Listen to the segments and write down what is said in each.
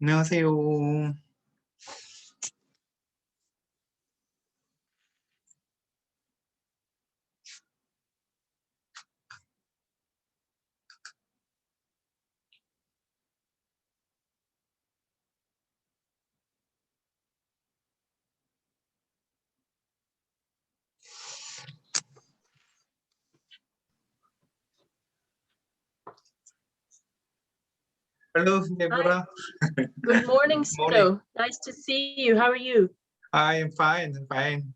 안녕하세요. Hello, Deborah. Good morning, Morning. Sino. Nice to see you. How are you? I am fine. I'm fine.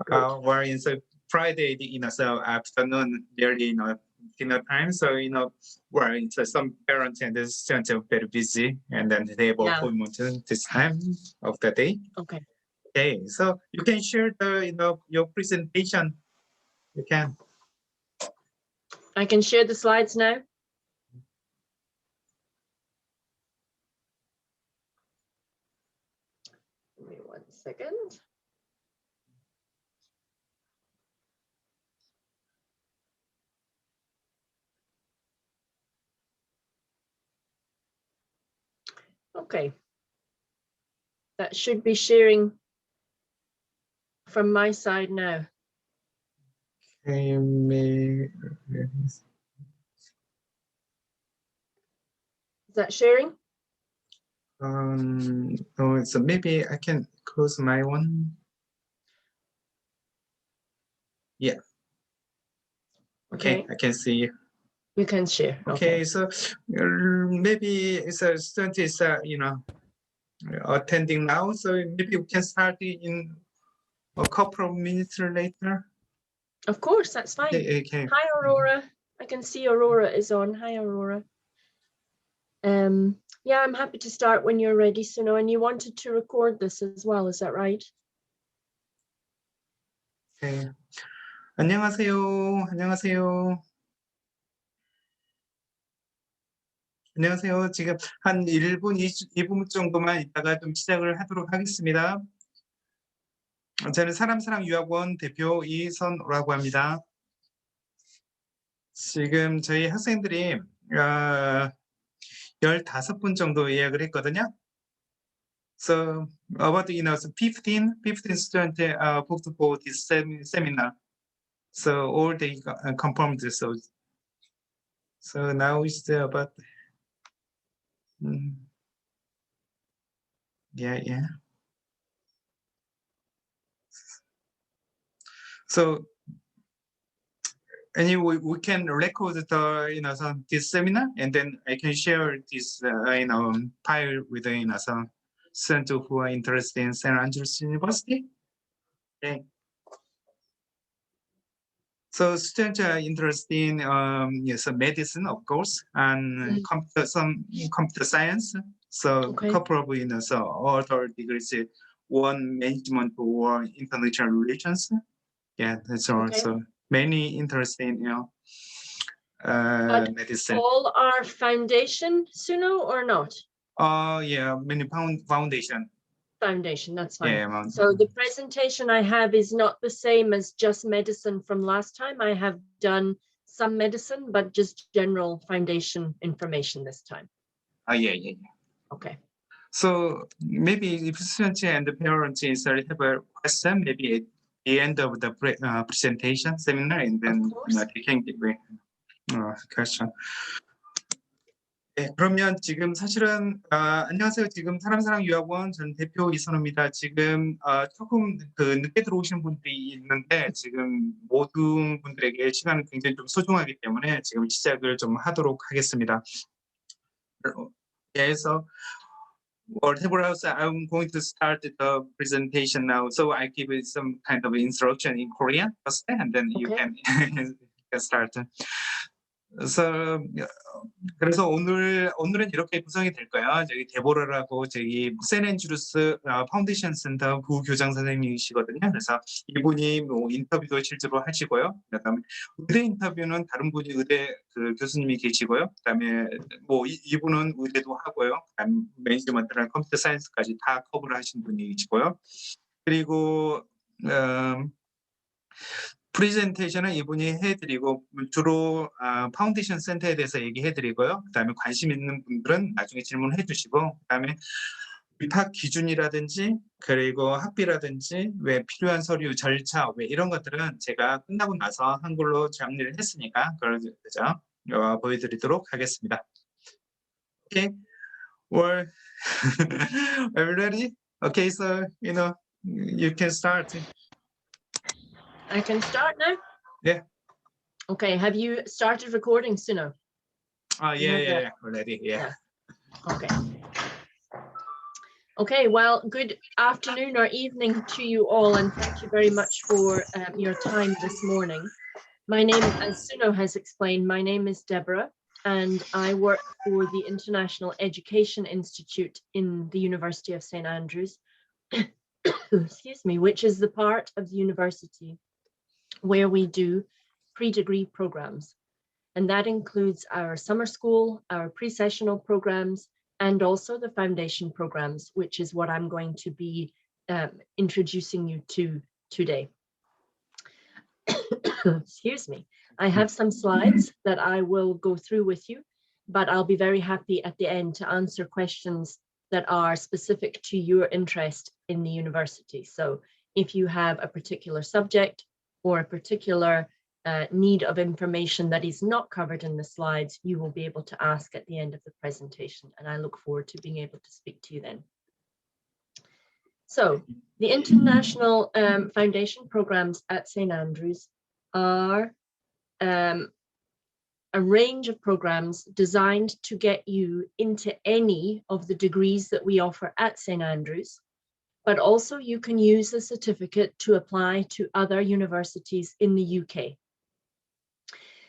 We're in the Friday, so afternoon, nearly, dinner time. So, we're into some parents and the students are very busy, and then they have appointment this time of the day. Okay. Okay, so you can share the, your presentation. You can. I can share the slides now. Give me 1 second. Okay. That should be sharing from my side now. Okay, Is that sharing? no, so maybe I can close my one. Yeah. Okay, I can see you. You can share. Okay, so maybe it's a student is attending now, so maybe we can start in a couple of minutes later. Of course, that's fine. Okay. Hi, Aurora. I can see Aurora is on. Hi, Aurora. Yeah, I'm happy to start when you're ready, Sino, and you wanted to record this as well, is that right? Okay. 안녕하세요. 안녕하세요. 안녕하세요. 지금 한 1분, 2분 정도만 있다가 좀 시작을 하도록 하겠습니다. 저는 사람사랑 유학원 대표 이선호라고 합니다. 지금 저희 학생들이 15분 정도 예약을 했거든요. So about 15 students booked for this seminar. So all they confirmed. So now it's about yeah. So anyway, we can record the this seminar, and then I can share this file with some students who are interested in St. Andrews University. Okay. So students are interested in medicine, of course, and some computer science. So a couple of other degrees, one management or international relations. Yeah, that's also many interested in medicine. All are foundation, Sino, or not? Yeah, many foundation. Foundation, that's fine. Yeah, so the presentation I have is not the same as just medicine from last time. I have done some medicine, but just general foundation information this time. Yeah. Okay. So maybe if students and the parents have a question, maybe at the end of the presentation seminar, and then they can give a question. 네, 그러면 지금 사실은 안녕하세요. 지금 사람사랑 유학원 전 대표 이선호입니다. 지금 조금 늦게 들어오신 분들이 있는데 지금 모든 분들에게 시간은 굉장히 좀 소중하기 때문에 지금 시작을 좀 하도록 하겠습니다. 그래서 whatever else, I'm going to start the presentation now. So I give it some kind of instruction in Korean first, and then you can start. 그래서 오늘은 이렇게 구성이 될 거예요. 저기 데보라라고 저기 샌앤드루스 파운데이션 센터 부교장 선생님이시거든요. 그래서 이분이 뭐 인터뷰도 실제로 하시고요. 그다음에 의대 인터뷰는 다른 분이 의대 그 교수님이 계시고요. 그다음에 뭐 이분은 의대도 하고요. 그다음에 매니지먼트랑 컴퓨터 사이언스까지 다 커버를 하신 분이시고요. 그리고 프레젠테이션은 이분이 해드리고 주로 파운데이션 센터에 대해서 얘기해드리고요. 그다음에 관심 있는 분들은 나중에 질문해 주시고, 그다음에 입학 기준이라든지 그리고 학비라든지 왜 필요한 서류 절차 왜 이런 것들은 제가 끝나고 나서 한글로 정리를 했으니까 그걸 그죠? 보여드리도록 하겠습니다. Okay, well, are you ready? Okay, so you can start. I can start now? Yeah. Okay, have you started recording, Suno? Yeah, already, yeah. Okay. Okay, well, good afternoon or evening to you all, and thank you very much for your time this morning. My name, as Suno has explained, my name is Deborah, and I work for the International Education Institute in the University of St. Andrews, excuse me, which is the part of the university where we do pre-degree programs. And that includes our summer school, our pre-sessional programs, and also the foundation programs, which is what I'm going to be introducing you to today. Excuse me. I have some slides that I will go through with you, but I'll be very happy at the end to answer questions that are specific to your interest in the university. So if you have a particular subject or a particular need of information that is not covered in the slides, you will be able to ask at the end of the presentation, and I look forward to being able to speak to you then. So the international foundation programs at St. Andrews are a range of programs designed to get you into any of the degrees that we offer at St. Andrews, but also you can use the certificate to apply to other universities in the UK.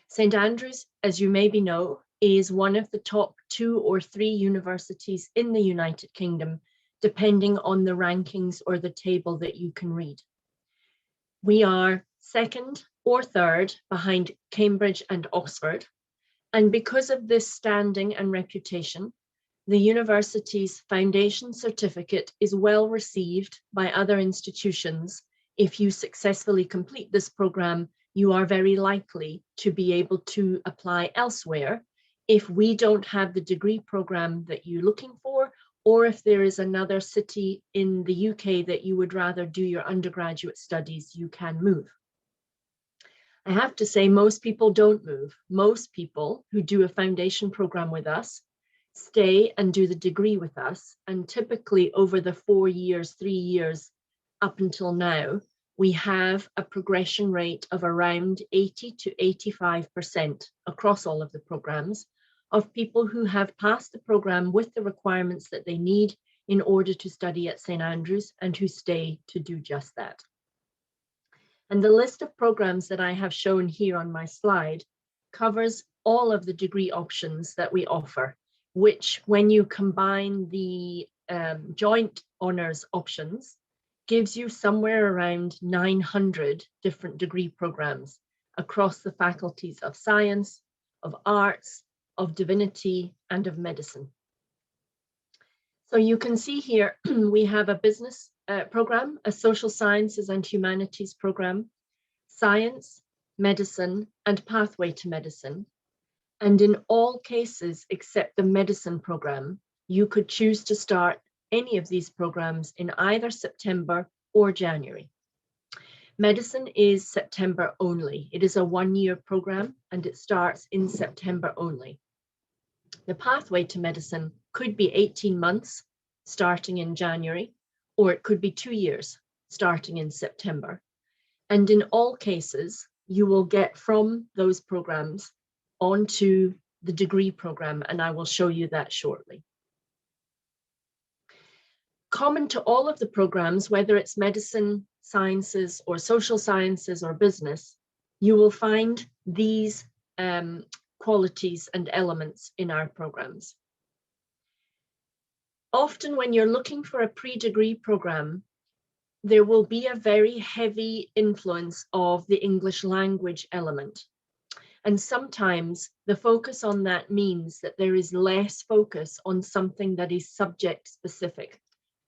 St. Andrews, as you maybe know, is one of the top 2 or 3 universities in the United Kingdom, depending on the rankings or the table that you can read. We are 2nd or 3rd behind Cambridge and Oxford. And because of this standing and reputation, the university's foundation certificate is well received by other institutions. If you successfully complete this program, you are very likely to be able to apply elsewhere if we don't have the degree program that you're looking for, or if there is another city in the UK that you would rather do your undergraduate studies, you can move. I have to say, most people don't move. Most people who do a foundation program with us stay and do the degree with us. And typically over the 4 years, 3 years up until now, we have a progression rate of around 80 to 85% across all of the programs of people who have passed the program with the requirements that they need in order to study at St. Andrews and who stay to do just that. And the list of programs that I have shown here on my slide covers all of the degree options that we offer, which when you combine the joint honours options, gives you somewhere around 900 different degree programs across the faculties of science, of arts, of divinity, and of medicine. So you can see here, we have a business program, a social sciences and humanities program, science, medicine, and pathway to medicine. And in all cases, except the medicine program, you could choose to start any of these programs in either September or January. Medicine is September only. It is a 1-year program and it starts in September only. The pathway to medicine could be 18 months starting in January, or it could be 2 years starting in September. And in all cases, you will get from those programs onto the degree program, and I will show you that shortly. Common to all of the programs, whether it's medicine, sciences, or social sciences, or business, you will find these qualities and elements in our programs. Often when you're looking for a pre-degree program, there will be a very heavy influence of the English language element. And sometimes the focus on that means that there is less focus on something that is subject specific.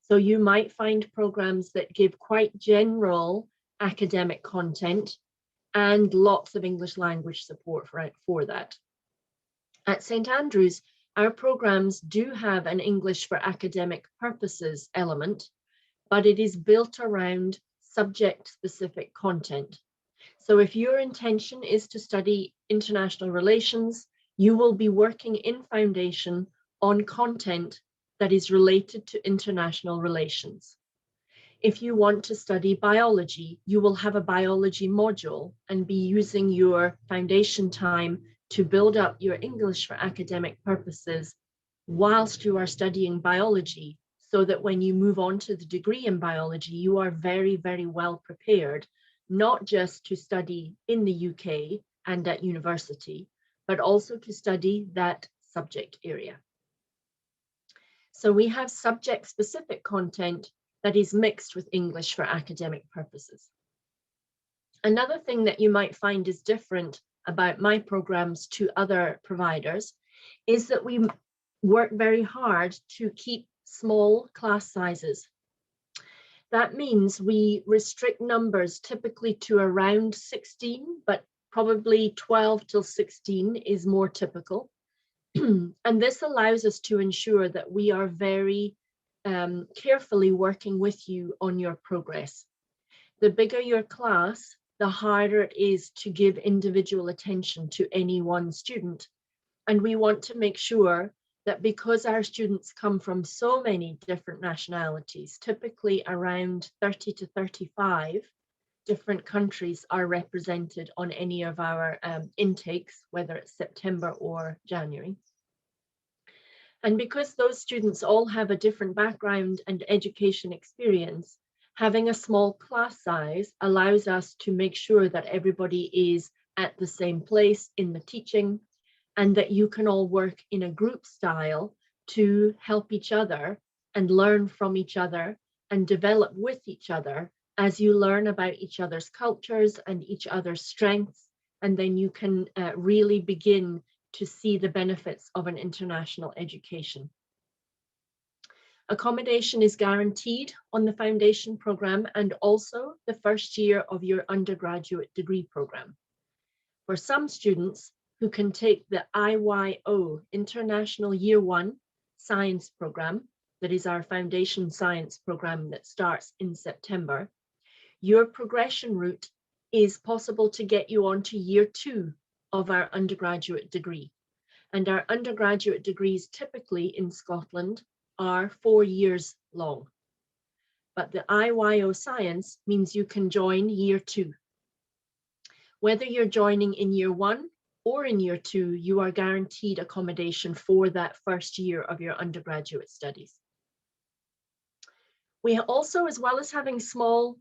So you might find programs that give quite general academic content and lots of English language support for that. At St Andrews, our programs do have an English for academic purposes element, but it is built around subject-specific content. So if your intention is to study international relations, you will be working in foundation on content that is related to international relations. If you want to study biology, you will have a biology module and be using your foundation time to build up your English for academic purposes whilst you are studying biology, so that when you move on to the degree in biology, you are very, very well prepared, not just to study in the UK and at university, but also to study that subject area. So we have subject-specific content that is mixed with English for academic purposes. Another thing that you might find is different about my programs to other providers is that we work very hard to keep small class sizes. That means we restrict numbers typically to around 16, but probably 12 till 16 is more typical. And this allows us to ensure that we are very carefully working with you on your progress. The bigger your class, the harder it is to give individual attention to any one student. And we want to make sure that because our students come from so many different nationalities, typically around 30 to 35 different countries are represented on any of our intakes, whether it's September or January. And because those students all have a different background and education experience, having a small class size allows us to make sure that everybody is at the same place in the teaching, and that you can all work in a group style to help each other and learn from each other and develop with each other as you learn about each other's cultures and each other's strengths. And then you can really begin to see the benefits of an international education. Accommodation is guaranteed on the foundation program and also the first year of your undergraduate degree program. For some students who can take the IYO, International Year 1 Science Program, that is our foundation science program that starts in September, your progression route is possible to get you onto year 2 of our undergraduate degree. And our undergraduate degrees typically in Scotland are 4 years long. But the IYO Science means you can join year 2. Whether you're joining in year 1 or in year 2, you are guaranteed accommodation for that first year of your undergraduate studies. We also, as well as having small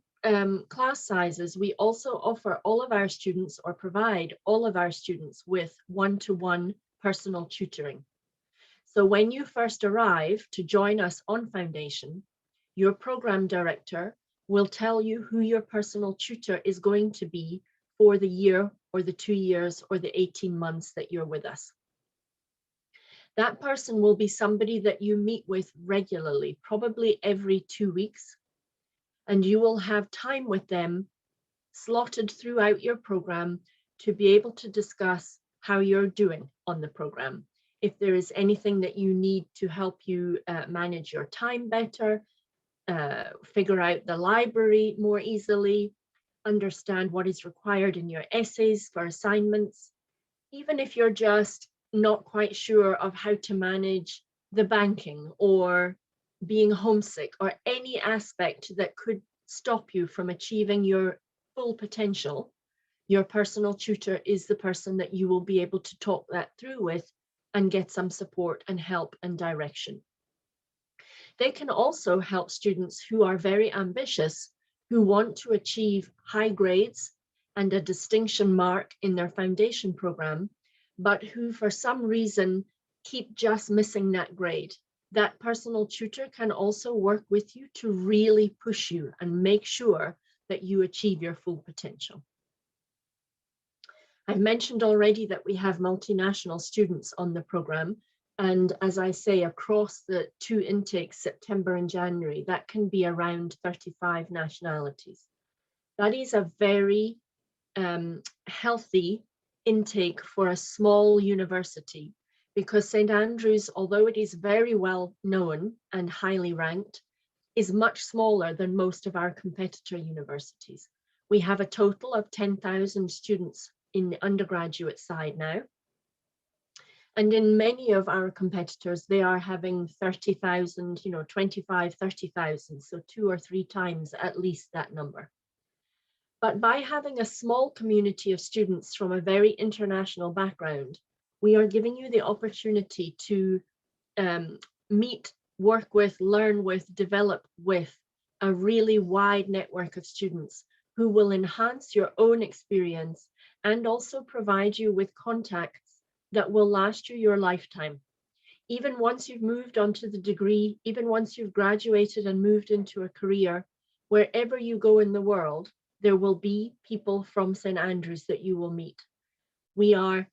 class sizes, we also offer all of our students or provide all of our students with one-to-one personal tutoring. So when you first arrive to join us on foundation, your program director will tell you who your personal tutor is going to be for the year or the 2 years or the 18 months that you're with us. That person will be somebody that you meet with regularly, probably every 2 weeks, and you will have time with them slotted throughout your program to be able to discuss how you're doing on the program. If there is anything that you need to help you manage your time better, figure out the library more easily, understand what is required in your essays for assignments, even if you're just not quite sure of how to manage the banking or being homesick or any aspect that could stop you from achieving your full potential, your personal tutor is the person that you will be able to talk that through with and get some support and help and direction. They can also help students who are very ambitious, who want to achieve high grades and a distinction mark in their foundation program, but who for some reason keep just missing that grade. That personal tutor can also work with you to really push you and make sure that you achieve your full potential. I've mentioned already that we have multinational students on the program. And as I say, across the 2 intakes, September and January, that can be around 35 nationalities. That is a very healthy intake for a small university, because St Andrews, although it is very well known and highly ranked, is much smaller than most of our competitor universities. We have a total of 10,000 students in the undergraduate side now. And in many of our competitors, they are having 30,000, 25, 30,000, so 2 or 3 times at least that number. But by having a small community of students from a very international background, we are giving you the opportunity to meet, work with, learn with, develop with a really wide network of students who will enhance your own experience and also provide you with contacts that will last you your lifetime. Even once you've moved on to the degree, even once you've graduated and moved into a career, wherever you go in the world, there will be people from St Andrews that you will meet. We are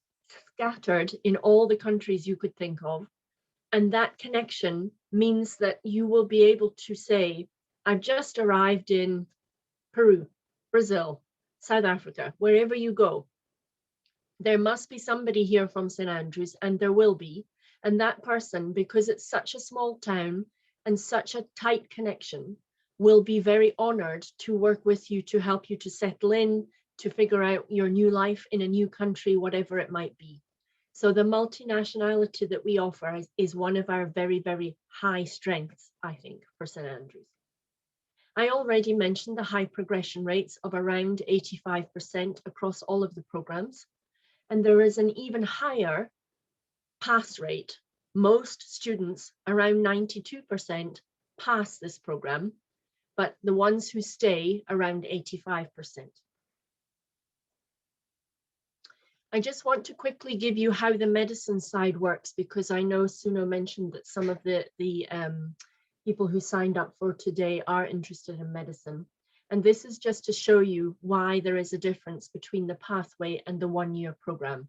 scattered in all the countries you could think of. And that connection means that you will be able to say, I've just arrived in Peru, Brazil, South Africa, wherever you go. There must be somebody here from St Andrews, and there will be. And that person, because it's such a small town and such a tight connection, will be very honored to work with you, to help you to settle in, to figure out your new life in a new country, whatever it might be. So the multinationality that we offer is one of our very, very high strengths, I think, for St Andrews. I already mentioned the high progression rates of around 85% across all of the programs. And there is an even higher pass rate. Most students, around 92%, pass this program, but the ones who stay, around 85%. I just want to quickly give you how the medicine side works, because I know Suno mentioned that some of the people who signed up for today are interested in medicine. And this is just to show you why there is a difference between the pathway and the one-year program.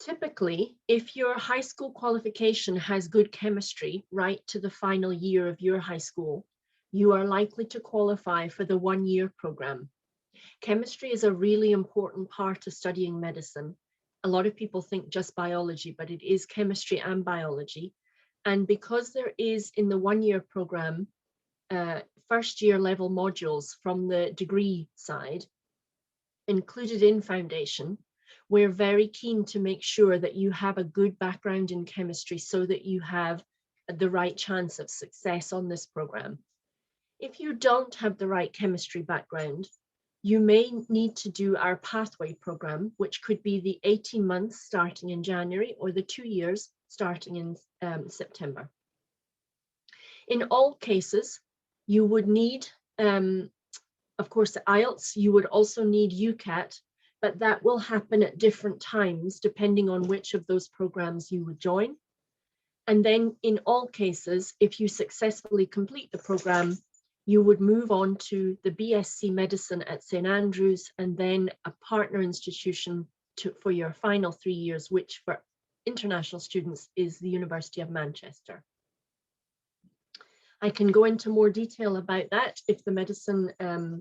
Typically, if your high school qualification has good chemistry right to the final year of your high school, you are likely to qualify for the one-year program. Chemistry is a really important part of studying medicine. A lot of people think just biology, but it is chemistry and biology. And because there is in the one-year program, first year level modules from the degree side included in foundation, we're very keen to make sure that you have a good background in chemistry so that you have the right chance of success on this program. If you don't have the right chemistry background, you may need to do our pathway program, which could be the 18 months starting in January or the 2 years starting in September. In all cases, you would need, of course, the IELTS. You would also need UCAT, but that will happen at different times depending on which of those programs you would join. And then in all cases, if you successfully complete the program, you would move on to the BSc Medicine at St Andrews and then a partner institution for your final 3 years, which for international students is the University of Manchester. I can go into more detail about that. If the medicine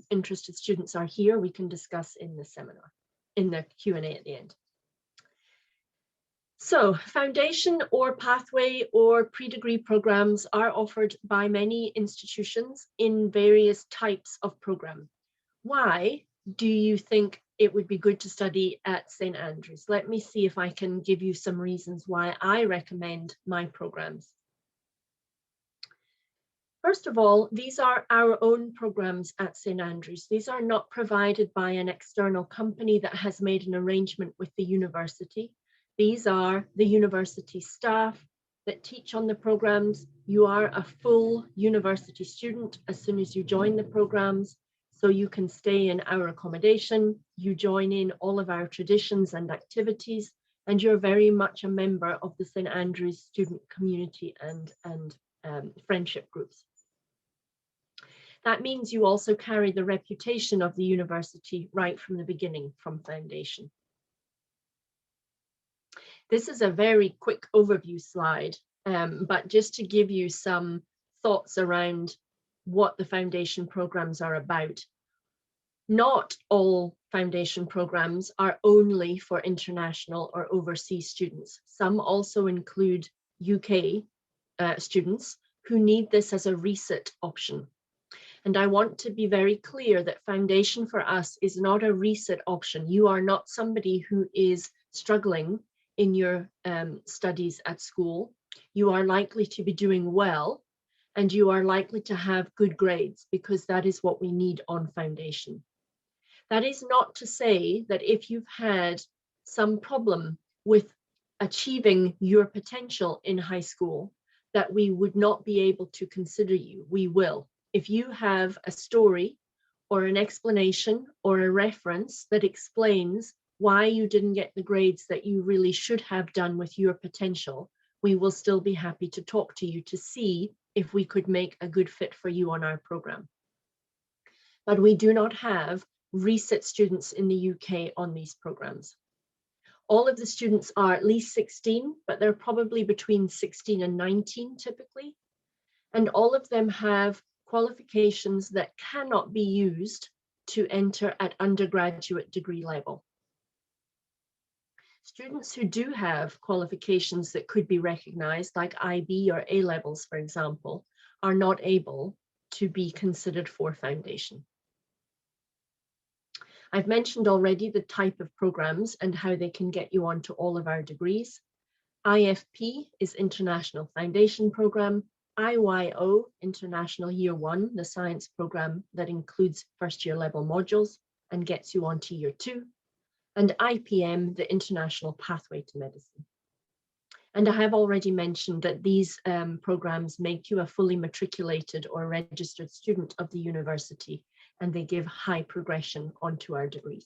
interested students are here, we can discuss in the seminar, in the Q&A at the end. So foundation or pathway or pre-degree programs are offered by many institutions in various types of program. Why do you think it would be good to study at St Andrews? Let me see if I can give you some reasons why I recommend my programs. First of all, these are our own programs at St Andrews. These are not provided by an external company that has made an arrangement with the university. These are the university staff that teach on the programs. You are a full university student as soon as you join the programs, so you can stay in our accommodation. You join in all of our traditions and activities, and you're very much a member of the St Andrews student community and friendship groups. That means you also carry the reputation of the university right from the beginning, from foundation. This is a very quick overview slide, but just to give you some thoughts around what the foundation programs are about. Not all foundation programs are only for international or overseas students. Some also include UK students who need this as a resit option. And I want to be very clear that foundation for us is not a resit option. You are not somebody who is struggling in your studies at school. You are likely to be doing well, and you are likely to have good grades, because that is what we need on foundation. That is not to say that if you've had some problem with achieving your potential in high school, that we would not be able to consider you. We will. If you have a story or an explanation or a reference that explains why you didn't get the grades that you really should have done with your potential, we will still be happy to talk to you to see if we could make a good fit for you on our program. But we do not have resit students in the UK on these programs. All of the students are at least 16, but they're probably between 16 and 19 typically. And all of them have qualifications that cannot be used to enter at undergraduate degree level. Students who do have qualifications that could be recognized, like IB or A levels, for example, are not able to be considered for foundation. I've mentioned already the type of programs and how they can get you onto all of our degrees. IFP is International Foundation Program. IYO, International Year 1, the science program that includes first year level modules and gets you onto Year 2. And IPM, the International Pathway to Medicine. And I have already mentioned that these programs make you a fully matriculated or registered student of the university, and they give high progression onto our degrees.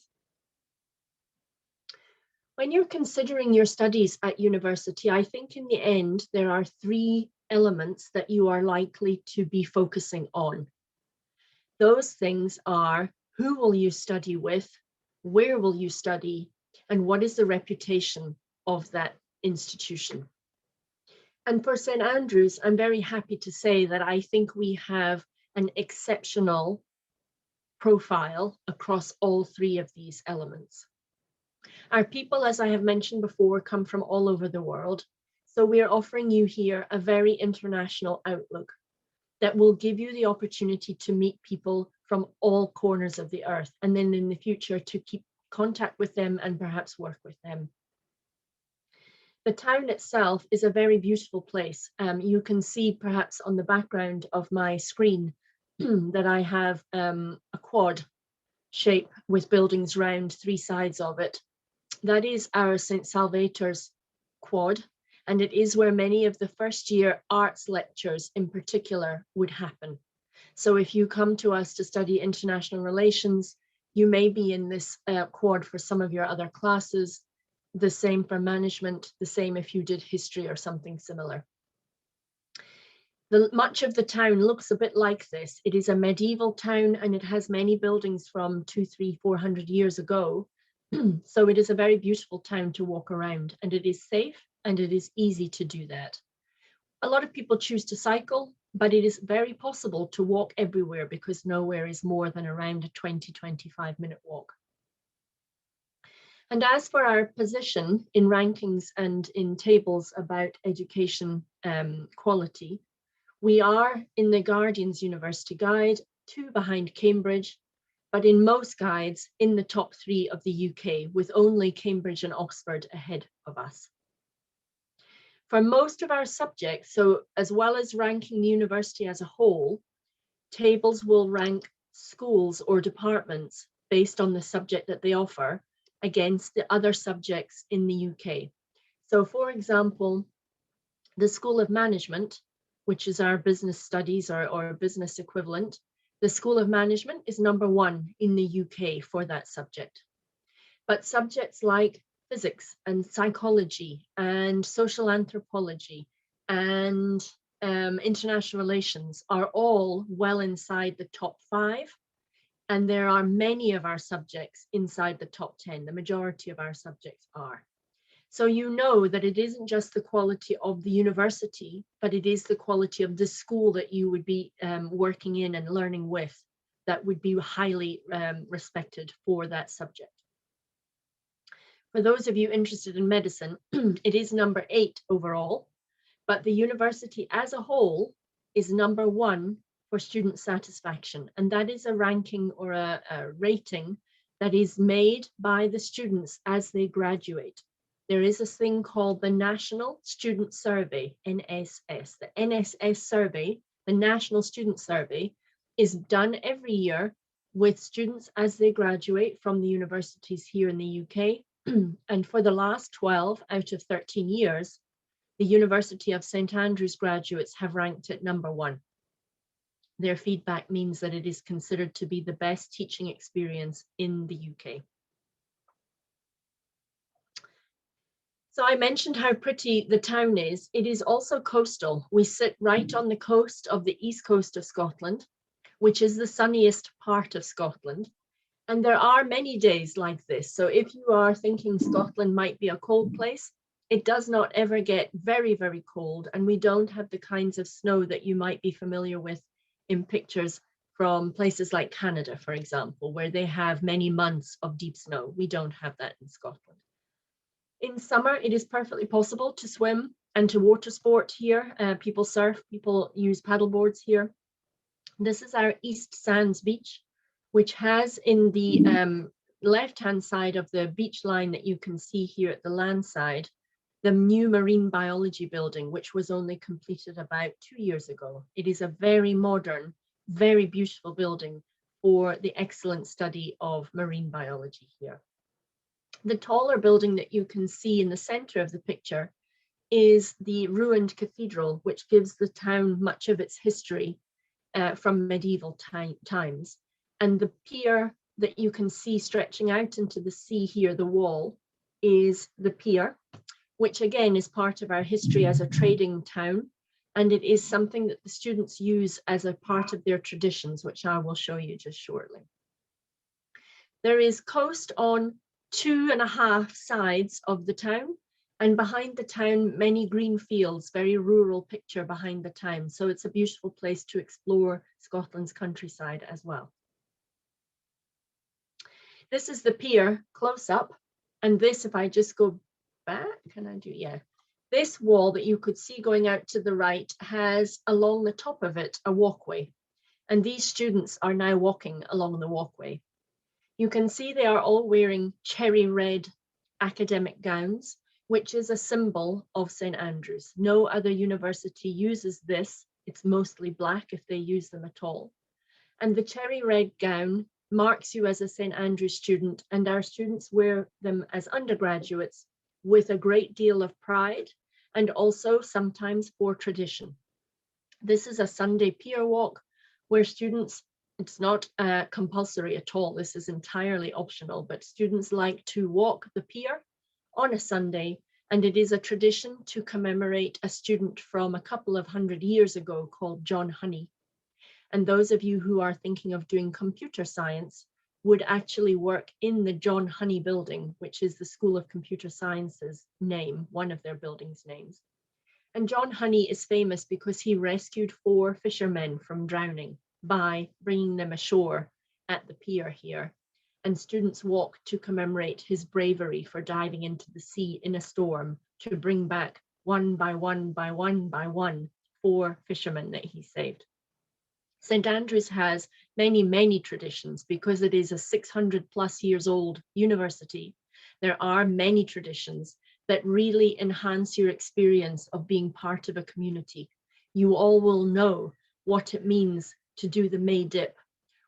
When you're considering your studies at university, I think in the end, there are 3 elements that you are likely to be focusing on. Those things are: who will you study with, where will you study, and what is the reputation of that institution. And for St. Andrews, I'm very happy to say that I think we have an exceptional profile across all 3 of these elements. Our people, as I have mentioned before, come from all over the world. So we are offering you here a very international outlook that will give you the opportunity to meet people from all corners of the earth, and then in the future to keep contact with them and perhaps work with them. The town itself is a very beautiful place. You can see perhaps on the background of my screen that I have a quad shape with buildings round 3 sides of it. That is our St. Salvator's quad, and it is where many of the first year arts lectures in particular would happen. So if you come to us to study international relations, you may be in this quad for some of your other classes, the same for management, the same if you did history or something similar. Much of the town looks a bit like this. It is a medieval town, and it has many buildings from 200, 300, 400 years ago. So it is a very beautiful town to walk around, and it is safe and it is easy to do that. A lot of people choose to cycle, but it is very possible to walk everywhere because nowhere is more than around a 20-25 minute walk. And as for our position in rankings and in tables about education quality, we are in the Guardian's University Guide, 2 behind Cambridge, but in most guides in the top 3 of the UK, with only Cambridge and Oxford ahead of us. For most of our subjects, so as well as ranking the university as a whole, tables will rank schools or departments based on the subject that they offer against the other subjects in the UK. So for example, the School of Management, which is our business studies or business equivalent, the School of Management is number 1 in the UK for that subject. But subjects like physics and psychology and social anthropology and international relations are all well inside the top 5. And there are many of our subjects inside the top 10. The majority of our subjects are. So you know that it isn't just the quality of the university, but it is the quality of the school that you would be working in and learning with that would be highly respected for that subject. For those of you interested in medicine, it is number 8 overall, but the university as a whole is number 1 for student satisfaction. And that is a ranking or a rating that is made by the students as they graduate. There is a thing called the National Student Survey, NSS. The NSS survey, the National Student Survey, is done every year with students as they graduate from the universities here in the UK. And for the last 12 out of 13 years, the University of St Andrews graduates have ranked it number 1. Their feedback means that it is considered to be the best teaching experience in the UK. So I mentioned how pretty the town is. It is also coastal. We sit right on the coast of the east coast of Scotland, which is the sunniest part of Scotland. And there are many days like this. So if you are thinking Scotland might be a cold place, it does not ever get very, very cold. And we don't have the kinds of snow that you might be familiar with in pictures from places like Canada, for example, where they have many months of deep snow. We don't have that in Scotland. In summer, it is perfectly possible to swim and to water sport here. People surf, people use paddle boards here. This is our East Sands beach, which has in the left-hand side of the beach line that you can see here at the land side, the new marine biology building, which was only completed about 2 years ago. It is a very modern, very beautiful building for the excellent study of marine biology here. The taller building that you can see in the center of the picture is the ruined cathedral, which gives the town much of its history from medieval times. And the pier that you can see stretching out into the sea here, the wall, is the pier, which again is part of our history as a trading town. And it is something that the students use as a part of their traditions, which I will show you just shortly. There is coast on 2.5 sides of the town, and behind the town, many green fields, very rural picture behind the town. So it's a beautiful place to explore Scotland's countryside as well. This is the pier close up. And this, if I just go back, can I do, yeah. This wall that you could see going out to the right has along the top of it a walkway. And these students are now walking along the walkway. You can see they are all wearing cherry red academic gowns, which is a symbol of St Andrews. No other university uses this. It's mostly black if they use them at all. And the cherry red gown marks you as a St Andrews student, and our students wear them as undergraduates with a great deal of pride and also sometimes for tradition. This is a Sunday pier walk where students, it's not compulsory at all, this is entirely optional, but students like to walk the pier on a Sunday, and it is a tradition to commemorate a student from a couple of 100 years ago called John Honey. And those of you who are thinking of doing computer science would actually work in the John Honey building, which is the School of Computer Sciences name, one of their buildings' names. And John Honey is famous because he rescued 4 fishermen from drowning by bringing them ashore at the pier here. And students walk to commemorate his bravery for diving into the sea in a storm to bring back one by one by one by one 4 fishermen that he saved. St Andrews has many, many traditions because it is a 600+ years old university. There are many traditions that really enhance your experience of being part of a community. You all will know what it means to do the May dip,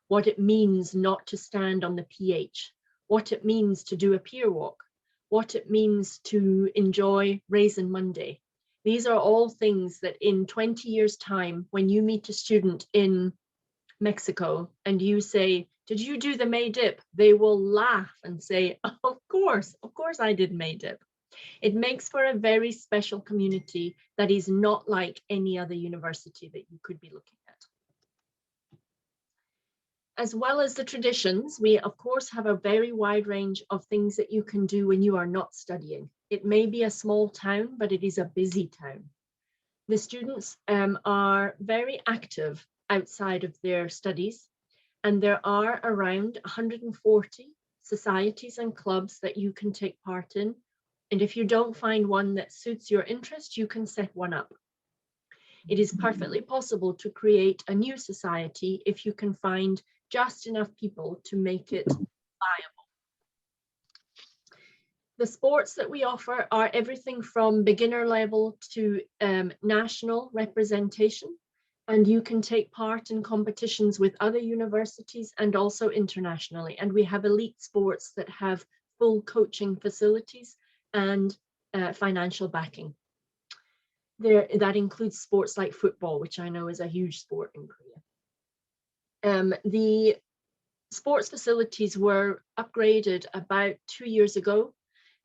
what it means not to stand on the PH, what it means to do a pier walk, what it means to enjoy Raisin Monday. These are all things that in 20 years' time, when you meet a student in Mexico and you say, "Did you do the May dip?" they will laugh and say, of course I did May dip. It makes for a very special community that is not like any other university that you could be looking at. As well as the traditions, we of course have a very wide range of things that you can do when you are not studying. It may be a small town, but it is a busy town. The students are very active outside of their studies, and there are around 140 societies and clubs that you can take part in. And if you don't find one that suits your interest, you can set one up. It is perfectly possible to create a new society if you can find just enough people to make it viable. The sports that we offer are everything from beginner level to national representation, and you can take part in competitions with other universities and also internationally. And we have elite sports that have full coaching facilities and financial backing. That includes sports like football, which I know is a huge sport in Korea. The sports facilities were upgraded about 2 years ago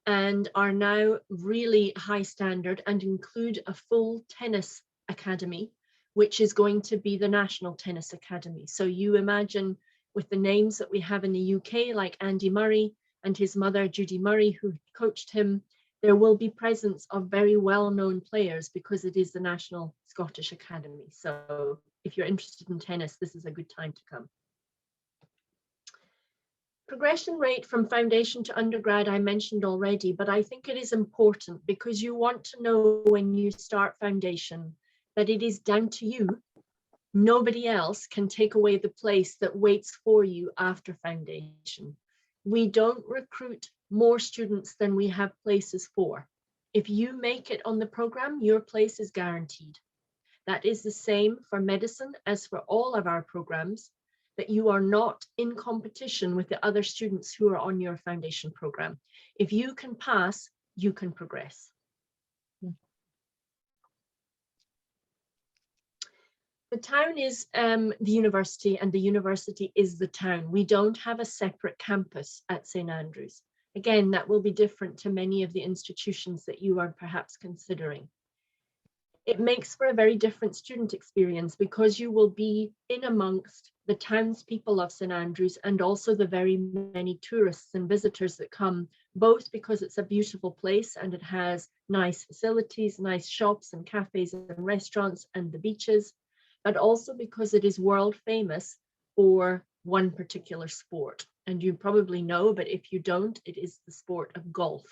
and are now really high standard and include a full tennis academy, which is going to be the National Tennis Academy. So you imagine with the names that we have in the UK, like Andy Murray and his mother, Judy Murray, who coached him, there will be presence of very well-known players because it is the National Scottish Academy. So if you're interested in tennis, this is a good time to come. Progression rate from foundation to undergrad, I mentioned already, but I think it is important because you want to know when you start foundation that it is down to you. Nobody else can take away the place that waits for you after foundation. We don't recruit more students than we have places for. If you make it on the program, your place is guaranteed. That is the same for medicine as for all of our programs, that you are not in competition with the other students who are on your foundation program. If you can pass, you can progress. The town is the university, and the university is the town. We don't have a separate campus at St. Andrews. Again, that will be different to many of the institutions that you are perhaps considering. It makes for a very different student experience because you will be in amongst the townspeople of St. Andrews and also the very many tourists and visitors that come, both because it's a beautiful place and it has nice facilities, nice shops and cafes and restaurants and the beaches, but also because it is world famous for one particular sport. And you probably know, but if you don't, it is the sport of golf.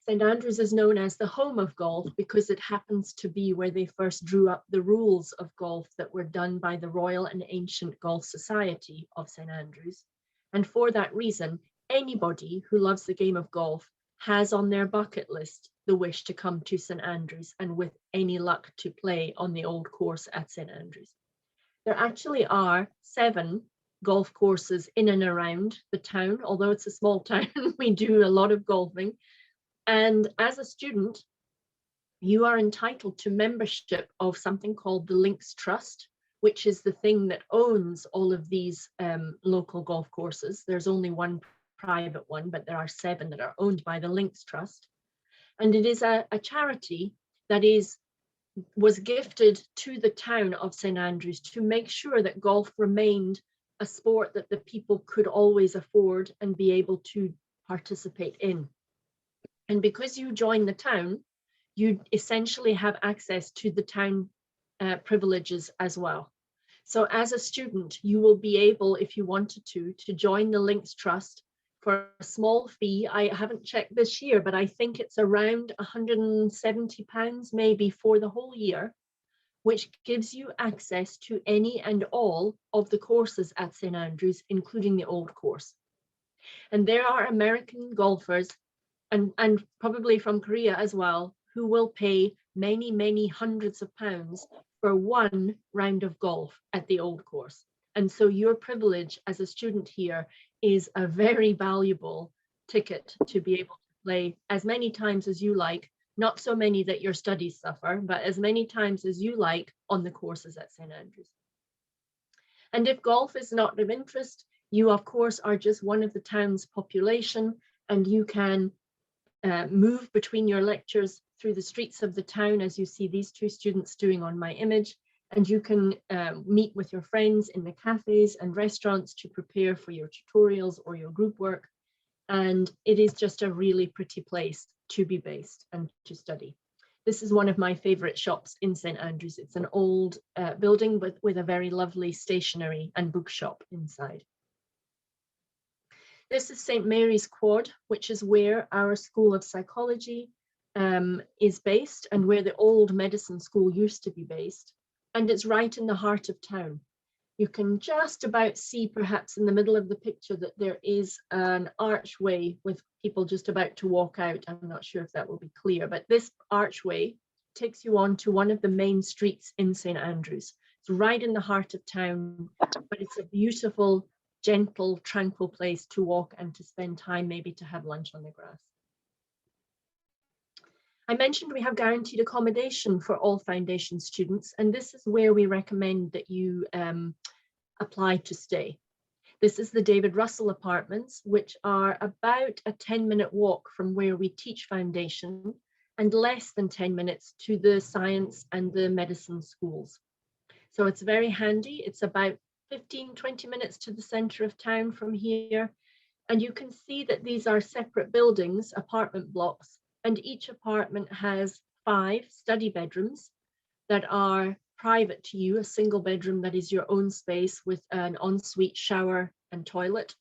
St. Andrews is known as the home of golf because it happens to be where they first drew up the rules of golf that were done by the Royal and Ancient Golf Society of St. Andrews. And for that reason, anybody who loves the game of golf has on their bucket list the wish to come to St. Andrews and with any luck to play on the old course at St. Andrews. There actually are 7 golf courses in and around the town. Although it's a small town, we do a lot of golfing. And as a student, you are entitled to membership of something called the Links Trust, which is the thing that owns all of these local golf courses. There's only one private one, but there are 7 that are owned by the Links Trust. And it is a charity that was gifted to the town of St. Andrews to make sure that golf remained a sport that the people could always afford and be able to participate in. And because you join the town, you essentially have access to the town privileges as well. So as a student, you will be able, if you wanted to join the Links Trust for a small fee. I haven't checked this year, but I think it's around £170 maybe for the whole year, which gives you access to any and all of the courses at St. Andrews, including the old course. And there are American golfers and probably from Korea as well, who will pay many, many hundreds of pounds for one round of golf at the old course. And so your privilege as a student here is a very valuable ticket to be able to play as many times as you like, not so many that your studies suffer, but as many times as you like on the courses at St. Andrews. And if golf is not of interest, you of course are just one of the town's population, and you can move between your lectures through the streets of the town, as you see these 2 students doing on my image, and you can meet with your friends in the cafes and restaurants to prepare for your tutorials or your group work. And it is just a really pretty place to be based and to study. This is one of my favorite shops in St Andrews. It's an old building with a very lovely stationery and bookshop inside. This is St Mary's Quad, which is where our School of Psychology is based and where the old medicine school used to be based. And it's right in the heart of town. You can just about see, perhaps in the middle of the picture, that there is an archway with people just about to walk out. I'm not sure if that will be clear, but this archway takes you on to one of the main streets in St Andrews. It's right in the heart of town, but it's a beautiful, gentle, tranquil place to walk and to spend time, maybe to have lunch on the grass. I mentioned we have guaranteed accommodation for all foundation students, and this is where we recommend that you apply to stay. This is the David Russell Apartments, which are about a 10-minute walk from where we teach foundation and less than 10 minutes to the science and the medicine schools. So it's very handy. It's about 15-20 minutes to the center of town from here. And you can see that these are separate buildings, apartment blocks, and each apartment has 5 study bedrooms that are private to you, a single bedroom that is your own space with an ensuite shower and toilet.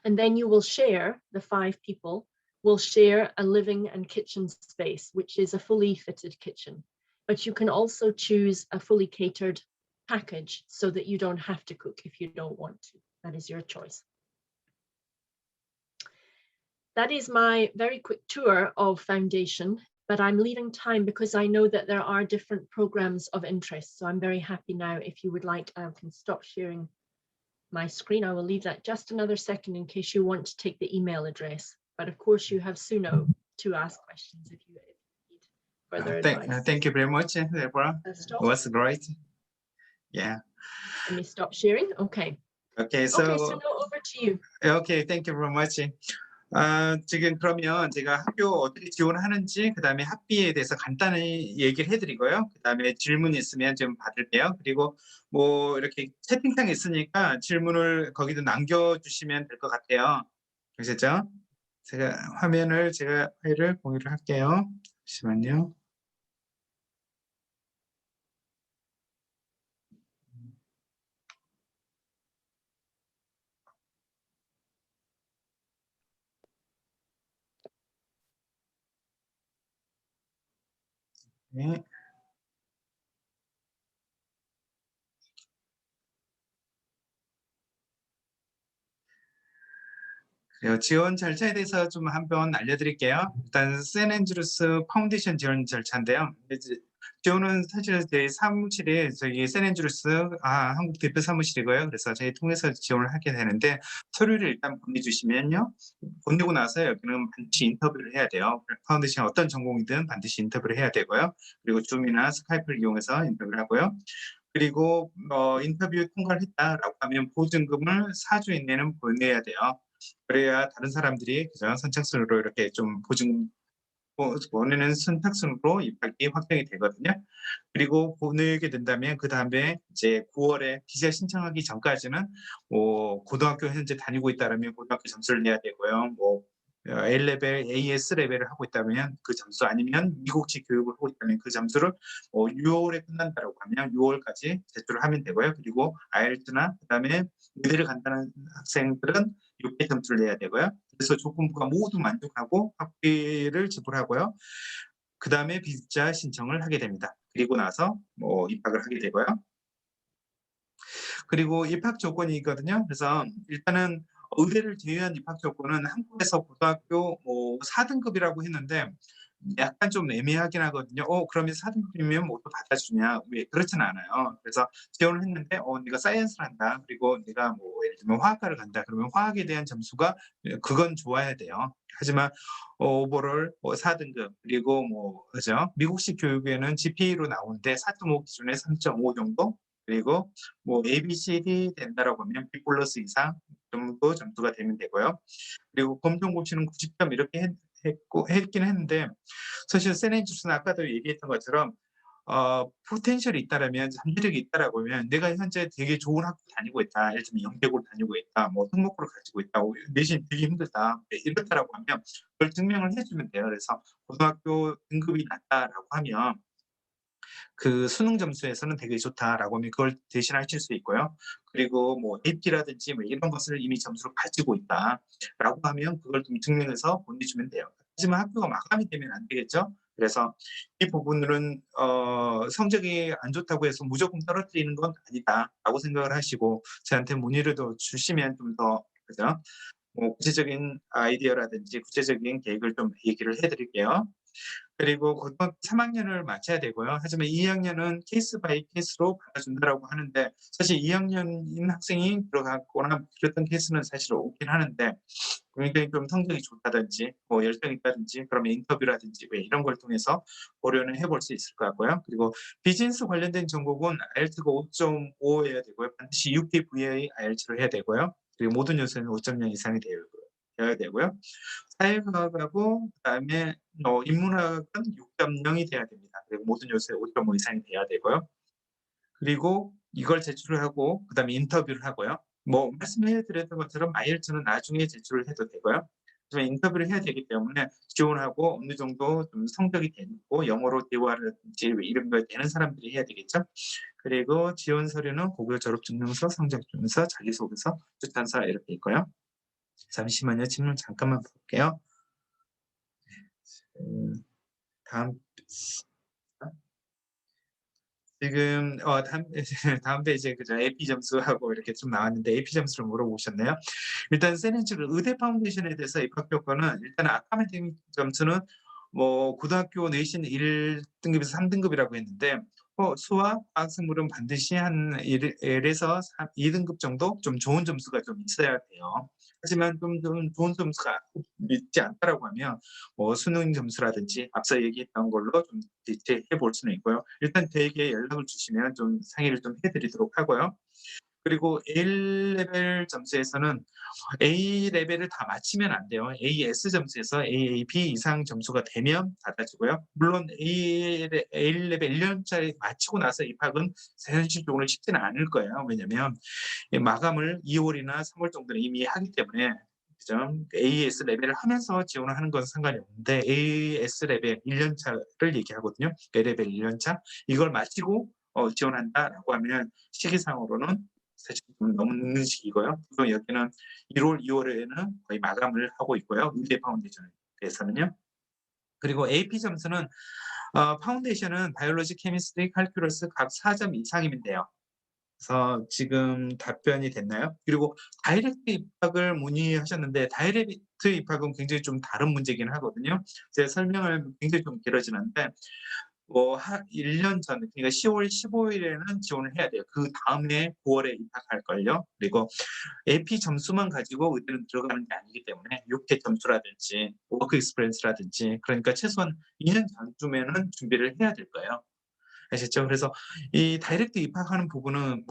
And then you will share, the 5 people will share a living and kitchen space, which is a fully fitted kitchen. But you can also choose a fully catered package so that you don't have to cook if you don't want to. That is your choice. That is my very quick tour of foundation, but I'm leaving time because I know that there are different programs of interest. So I'm very happy now. If you would like, I can stop sharing my screen. I will leave that just another second in case you want to take the email address. But of course, you have Suno to ask questions if you need further advice. Thank you very much, Deborah. It was great. Yeah. Let me stop sharing. Okay. Okay, so Suno, over to you. Okay, thank you very much. 지금 그러면 제가 학교 어떻게 지원하는지, 그 다음에 학비에 대해서 간단히 얘기를 해드리고요. 그 다음에 질문 있으면 좀 받을게요. 그리고 뭐 이렇게 채팅창 있으니까 질문을 거기도 남겨주시면 될 것 같아요. 그러셨죠? 제가 화면을 공유를 할게요. 잠시만요. 네. 지원 절차에 대해서 좀 한번 알려드릴게요. 일단 샌앤드루스 파운데이션 지원 절차인데요. 지원은 사실 저희 사무실이 저희 샌앤드루스 한국 대표 사무실이고요. 그래서 저희 통해서 지원을 하게 되는데, 서류를 일단 보내주시면요. 보내고 나서 여기는 반드시 인터뷰를 해야 돼요. 파운데이션 어떤 전공이든 반드시 인터뷰를 해야 되고요. 그리고 줌이나 스카이프를 이용해서 인터뷰를 하고요. 그리고 인터뷰 통과를 했다라고 하면 보증금을 4주 이내는 보내야 돼요. 그래야 다른 사람들이 그죠, 선착순으로 이렇게 좀 보증금 보내는 선착순으로 입학이 확정이 되거든요. 그리고 보내게 된다면 그 다음에 이제 9월에 비자 신청하기 전까지는 고등학교 현재 다니고 있다면 고등학교 점수를 내야 되고요. A레벨, AS 레벨을 하고 있다면 그 점수, 아니면 미국식 교육을 하고 있다면 그 점수를 6월에 끝난다고 하면 6월까지 제출을 하면 되고요. 그리고 IELTS나 그다음에 의대를 간다는 학생들은 6개 점수를 내야 되고요. 그래서 조건부가 모두 만족하고 학비를 지불하고요. 그 다음에 비자 신청을 하게 됩니다. 그리고 나서 입학을 하게 되고요. 그리고 입학 조건이 있거든요. 그래서 일단은 의대를 제외한 입학 조건은 한국에서 고등학교 4등급이라고 했는데 약간 좀 애매하긴 하거든요. 그러면 4등급이면 뭐 또 받아주냐? 왜 그렇진 않아요. 그래서 지원을 했는데 네가 사이언스를 한다. 그리고 네가 뭐 예를 들면 화학과를 간다. 그러면 화학에 대한 점수가 그건 좋아야 돼요. 하지만 오버롤 4등급, 그리고 그죠? 미국식 교육에는 GPA로 나오는데 4.5 기준에 3.5 정도. 그리고 A, B, C, D 된다라고 하면 B 플러스 이상 정도 점수가 되면 되고요. 그리고 검정 고시는 90점 이렇게 했긴 했는데, 사실 샌앤드루스는 아까도 얘기했던 것처럼 포텐셜이 있다라면, 잠재력이 있다라고 하면 내가 현재 되게 좋은 학교 다니고 있다. 예를 들면 영대고를 다니고 있다. 뭐 특목고를 가지고 있다. 내신 되게 힘들다. 네, 이렇다라고 하면 그걸 증명을 해주면 돼요. 그래서 고등학교 등급이 낮다라고 하면 그 수능 점수에서는 되게 좋다라고 하면 그걸 대신하실 수 있고요. 그리고 뭐 AP라든지 뭐 이런 것을 이미 점수를 가지고 있다라고 하면 그걸 좀 증명해서 보내주면 돼요. 하지만 학교가 마감이 되면 안 되겠죠. 그래서 이 부분들은 성적이 안 좋다고 해서 무조건 떨어뜨리는 건 아니다라고 생각을 하시고 저한테 문의를 주시면 좀 더 그죠? 뭐 구체적인 아이디어라든지 구체적인 계획을 좀 얘기를 해드릴게요. 그리고 고등학교 3학년을 마쳐야 되고요. 하지만 2학년은 케이스 바이 케이스로 받아준다라고 하는데 사실 2학년인 학생이 들어갔거나 그랬던 케이스는 사실 없긴 하는데 굉장히 좀 성적이 좋다든지 뭐 열정이 있다든지 그러면 인터뷰라든지 왜 이런 걸 통해서 고려는 해볼 수 있을 것 같고요. 그리고 비즈니스 관련된 전공은 IELTS가 5.5여야 되고요. 반드시 UKVA IELTS를 해야 되고요. 그리고 모든 요소는 5.0 이상이 되어야 되고요. 사회과학하고 그다음에 인문학은 6.0이 돼야 됩니다. 그리고 모든 요소에 5.5 이상이 돼야 되고요. 그리고 이걸 제출을 하고 그다음에 인터뷰를 하고요. 뭐 말씀해 드렸던 것처럼 IELTS는 나중에 제출을 해도 되고요. 하지만 인터뷰를 해야 되기 때문에 지원하고 어느 정도 좀 성적이 되고 영어로 대화라든지 이런 거 되는 사람들이 해야 되겠죠. 그리고 지원 서류는 고교 졸업 증명서, 성적 증명서, 자기소개서, 추천서 이렇게 있고요. 잠시만요. 질문 잠깐만 볼게요. 다음 지금 다음 페이지에 그죠 AP 점수하고 이렇게 좀 나왔는데 AP 점수를 물어보셨네요. 일단 세넨츠를 의대 파운데이션에 대해서 입학 교과는 일단 아카데믹 점수는 뭐 고등학교 내신 1등급에서 3등급이라고 했는데 수학, 과학, 생물은 반드시 한 1에서 2등급 정도 좀 좋은 점수가 좀 있어야 돼요. 하지만 좀 좋은 점수가 있지 않다라고 하면 수능 점수라든지 앞서 얘기했던 걸로 좀 대체해 볼 수는 있고요. 일단 저에게 연락을 주시면 좀 상의를 좀 해드리도록 하고요. 그리고 A레벨 점수에서는 A레벨을 다 마치면 안 돼요. AS 점수에서 AAB 이상 점수가 되면 받아주고요. 물론 A레벨 1년짜리 마치고 나서 입학은 현실적으로 쉽지는 않을 거예요. 왜냐면 마감을 2월이나 3월 정도는 이미 하기 때문에 그죠? AS 레벨을 하면서 지원을 하는 건 상관이 없는데 AS 레벨 1년차를 얘기하거든요. A레벨 1년차 이걸 마치고 지원한다라고 하면 시기상으로는 사실 좀 너무 늦는 시기고요. 보통 여기는 1월, 2월에는 거의 마감을 하고 있고요. 의대 파운데이션에서는요. 그리고 AP 점수는 파운데이션은 바이올로지, 케미스트리, 칼큘러스 각 4점 이상이면 돼요. 그래서 지금 답변이 됐나요? 그리고 다이렉트 입학을 문의하셨는데 다이렉트 입학은 굉장히 좀 다른 문제긴 하거든요. 제 설명을 굉장히 좀 길어지는데 1년 전, 그러니까 10월 15일에는 지원을 해야 돼요. 그 다음에 9월에 입학할걸요. 그리고 AP 점수만 가지고 의대는 들어가는 게 아니기 때문에 6회 점수라든지 워크 익스피리언스라든지 그러니까 최소한 2년 전쯤에는 준비를 해야 될 거예요. 아셨죠? 그래서 이 다이렉트 입학하는 부분은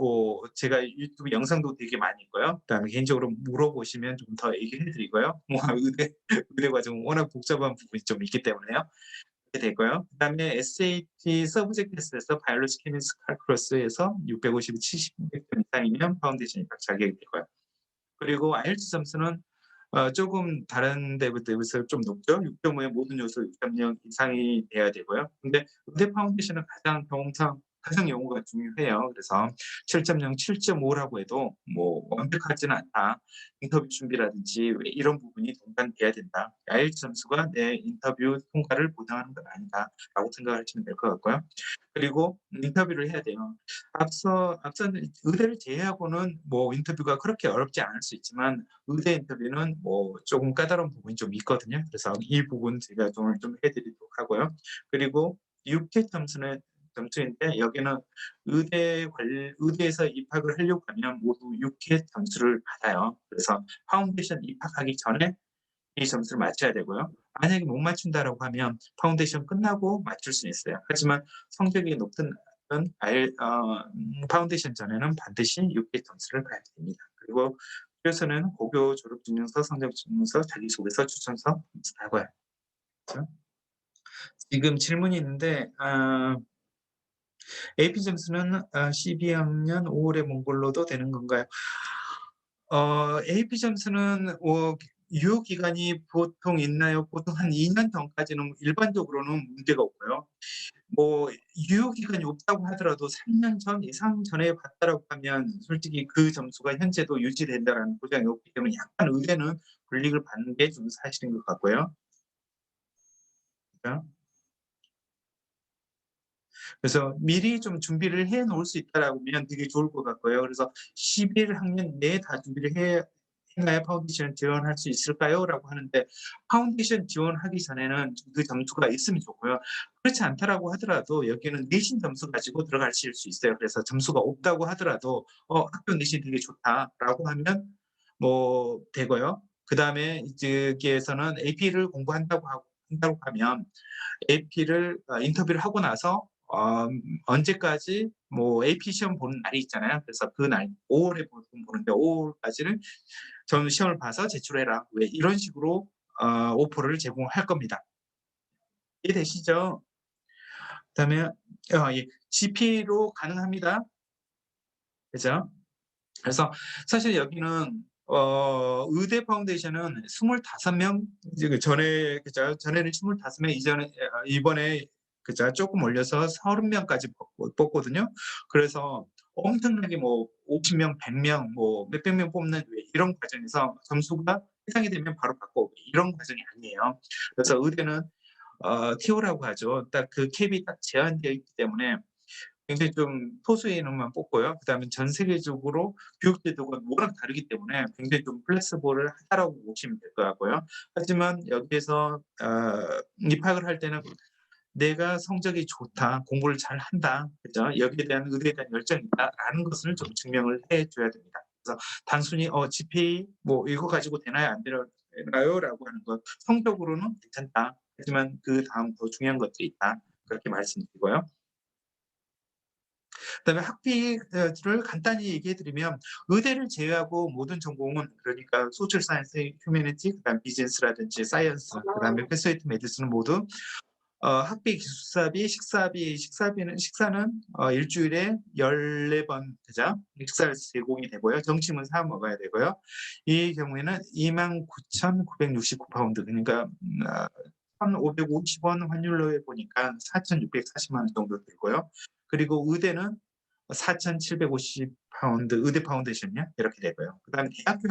제가 유튜브 영상도 되게 많이 있고요. 그다음에 개인적으로 물어보시면 좀 더 얘기해 드리고요. 의대 과정은 워낙 복잡한 부분이 좀 있기 때문에요. 그렇게 되고요. 그다음에 SAT 서브젝트 테스트에서 바이올로지, 케미스트, 칼큘러스에서 650, 70점 이상이면 파운데이션 입학 자격이 되고요. 그리고 IELTS 점수는 조금 다른 데부터 좀 높죠. 6.5의 모든 요소 6.0 이상이 돼야 되고요. 근데 의대 파운데이션은 가장 영어가 중요해요. 그래서 7.0, 7.5라고 해도 완벽하지는 않다. 인터뷰 준비라든지 이런 부분이 동반돼야 된다. IELTS 점수가 내 인터뷰 통과를 보장하는 건 아니다라고 생각하시면 될 것 같고요. 그리고 인터뷰를 해야 돼요. 앞서는 의대를 제외하고는 인터뷰가 그렇게 어렵지 않을 수 있지만 의대 인터뷰는 조금 까다로운 부분이 좀 있거든요. 그래서 이 부분 제가 좀 해드리도록 하고요. 그리고 6회 점수인데 여기는 의대에서 입학을 하려고 하면 모두 6회 점수를 받아요. 그래서 파운데이션 입학하기 전에 이 점수를 맞춰야 되고요. 만약에 못 맞춘다라고 하면 파운데이션 끝나고 맞출 수 있어요. 하지만 성적이 높든 파운데이션 전에는 반드시 6개 점수를 봐야 됩니다. 그리고 그래서는 고교 졸업 증명서, 성적 증명서, 자기소개서, 추천서 하고요. 그렇죠? 지금 질문이 있는데 AP 점수는 12학년 5월에 본 걸로도 되는 건가요? AP 점수는 유효 기간이 보통 있나요? 보통 한 2년 전까지는 일반적으로는 문제가 없고요. 뭐 유효 기간이 없다고 하더라도 3년 전 이상 전에 봤다라고 하면 솔직히 그 점수가 현재도 유지된다라는 보장이 없기 때문에 약간 의대는 불이익을 받는 게 좀 사실인 것 같고요. 그래서 미리 좀 준비를 해 놓을 수 있다라고 하면 되게 좋을 것 같고요. 그래서 11학년 내에 다 준비를 해야 파운데이션 지원할 수 있을까요? 라고 하는데 파운데이션 지원하기 전에는 그 점수가 있으면 좋고요. 그렇지 않다라고 하더라도 여기는 내신 점수 가지고 들어가실 수 있어요. 그래서 점수가 없다고 하더라도 학교 내신 되게 좋다라고 하면 뭐 되고요. 그다음에 이제 여기에서는 AP를 공부한다고 하면 AP를 인터뷰를 하고 나서 언제까지 뭐 AP 시험 보는 날이 있잖아요. 그래서 그날 5월에 보는데 5월까지는 전 시험을 봐서 제출해라. 왜 이런 식으로 오퍼를 제공할 겁니다. 이해되시죠? 그다음에 예, GP로 가능합니다. 그죠? 그래서 사실 여기는 의대 파운데이션은 25명 이제 전에 그죠? 전에는 25명 이번에 그죠? 조금 올려서 30명까지 뽑거든요. 그래서 엄청나게 뭐 50명, 100명, 뭐 몇백 명 뽑는 이런 과정에서 점수가 해당이 되면 바로 받고 이런 과정이 아니에요. 그래서 의대는 TO라고 하죠. 딱 그 캡이 딱 제한되어 있기 때문에 굉장히 좀 소수의 인원만 뽑고요. 그다음에 전 세계적으로 교육 제도가 워낙 다르기 때문에 굉장히 좀 플렉시블을 하다라고 보시면 될 것 같고요. 하지만 여기에서 입학을 할 때는 내가 성적이 좋다, 공부를 잘한다, 그죠? 여기에 대한 의대에 대한 열정이 있다라는 것을 좀 증명을 해줘야 됩니다. 그래서 단순히 GPA 뭐 이거 가지고 되나요, 안 되나요?라고 하는 것 성적으로는 괜찮다. 하지만 그 다음 더 중요한 것들이 있다. 그렇게 말씀드리고요. 그다음에 학비를 간단히 얘기해 드리면 의대를 제외하고 모든 전공은 그러니까 소셜 사이언스, 휴머니티, 그다음 비즈니스라든지 사이언스, 그다음에 패스웨이트 메디슨은 모두 학비, 기숙사비, 식사는 일주일에 14번 그죠? 식사를 제공이 되고요. 점심은 사 먹어야 되고요. 이 경우에는 29,969파운드 그러니까 1,550원 환율로 해 보니까 4,640만 원 정도 들고요. 그리고 의대는 4,750파운드 의대 파운데이션이요. 이렇게 되고요. 그다음에 대학교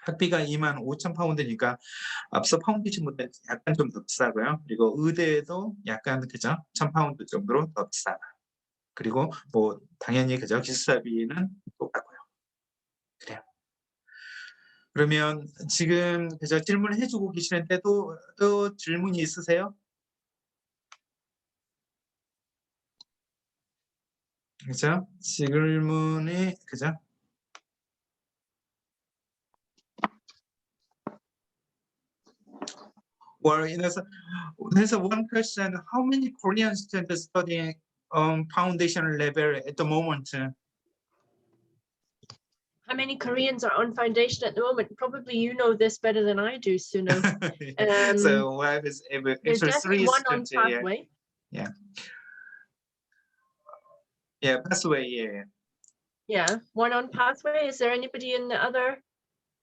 학비가 25,000파운드니까 앞서 파운데이션보다 약간 좀 더 비싸고요. 그리고 의대도 약간 그죠? 1,000파운드 정도로 더 비싸다. 그리고 뭐 당연히 그죠? 기숙사비는 똑같고요. 그래요. 그러면 지금 그죠? 질문을 해주고 계시는데 또 질문이 있으세요? 그죠? 질문이 그죠? Well, there's one question. How many Korean students studying foundation level at the moment? How many Koreans are on foundation at the moment? Probably you know this better than I do, Suno. So what is There's definitely one on students, pathway. yeah. Yeah, pathway, yeah. Yeah, one on pathway. Is there anybody in the other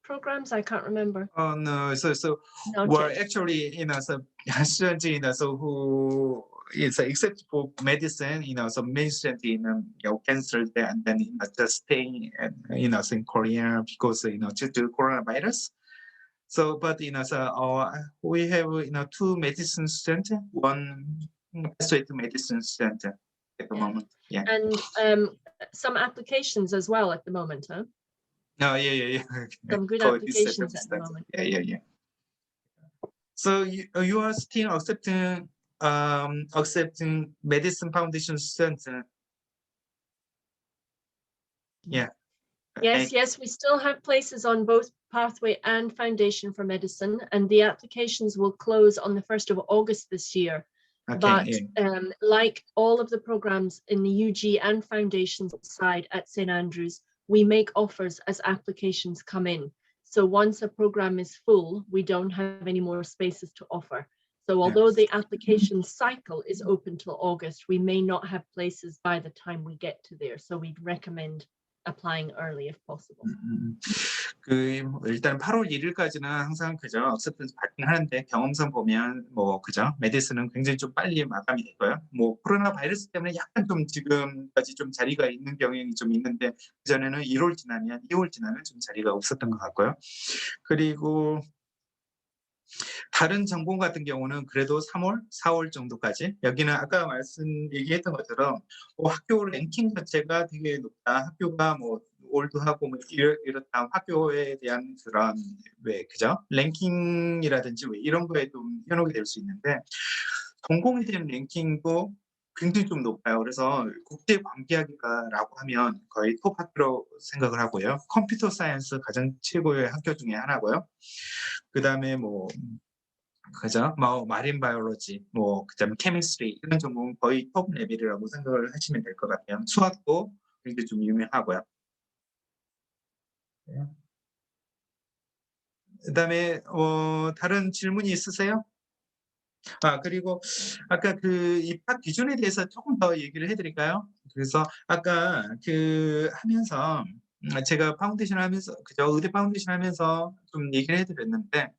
programs? I can't remember. Oh no, so No, well okay. actually, so students, so who is except for medicine, so many students, cancel and then just staying, so in Korea because due to coronavirus. So, but so we have two medicine students, one straight medicine student at the moment. Yeah. And some applications as well at the moment, huh? Oh, yeah. Some good applications at the moment. Yeah. So you are still accepting medicine foundation students. Yeah. Yes, we still have places on both pathway and foundation for medicine, and the applications will close on the 1st of August this year. Okay, But yeah. like all of the programs in the UG and foundation side at St. Andrews, we make offers as applications come in. So once a program is full, we don't have any more spaces to offer. So although the application cycle is open till August, we may not have places by the time we get to there. So we'd recommend applying early if possible. 일단 8월 1일까지는 항상 그죠 acceptance 받긴 하는데 경험상 보면 뭐 그죠 메디슨은 굉장히 좀 빨리 마감이 되고요. 뭐 코로나 바이러스 때문에 약간 좀 지금까지 좀 자리가 있는 경향이 좀 있는데 그전에는 1월 지나면 2월 지나면 좀 자리가 없었던 것 같고요. 그리고 다른 전공 같은 경우는 그래도 3월, 4월 정도까지 여기는 아까 얘기했던 것처럼 학교 랭킹 자체가 되게 높다. 학교가 뭐 올드하고 뭐 이렇다. 학교에 대한 그런 그죠? 랭킹이라든지 이런 거에 좀 현혹이 될 수 있는데 전공에 대한 랭킹도 굉장히 좀 높아요. 그래서 국제관계학이라고 하면 거의 톱 학교로 생각을 하고요. 컴퓨터 사이언스 가장 최고의 학교 중에 하나고요. 그다음에 뭐 그죠? 뭐 마린 바이올로지, 뭐 그다음에 케미스트리 이런 전공은 거의 톱 레벨이라고 생각을 하시면 될 것 같아요. 수학도 굉장히 좀 유명하고요. 그다음에 다른 질문이 있으세요? 그리고 아까 그 입학 기준에 대해서 조금 더 얘기를 해드릴까요? 그래서 아까 하면서 제가 파운데이션 하면서 그죠? 의대 파운데이션 하면서 좀 얘기를 해드렸는데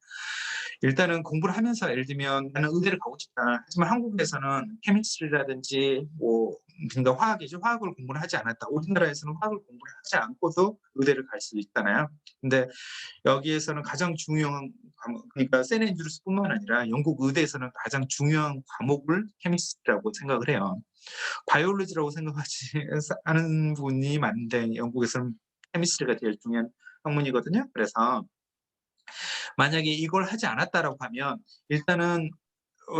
일단은 공부를 하면서 예를 들면 나는 의대를 가고 싶다. 하지만 한국에서는 케미스트리라든지 뭐 그러니까 화학이죠. 화학을 공부를 하지 않았다. 우리나라에서는 화학을 공부를 하지 않고도 의대를 갈 수 있잖아요. 근데 여기에서는 가장 중요한 과목, 그러니까 세인앤드루스뿐만 아니라 영국 의대에서는 가장 중요한 과목을 케미스트리라고 생각을 해요. 바이올로지라고 생각하지 않은 분이 많은데 영국에서는 케미스트리가 제일 중요한 학문이거든요. 그래서 만약에 이걸 하지 않았다라고 하면 일단은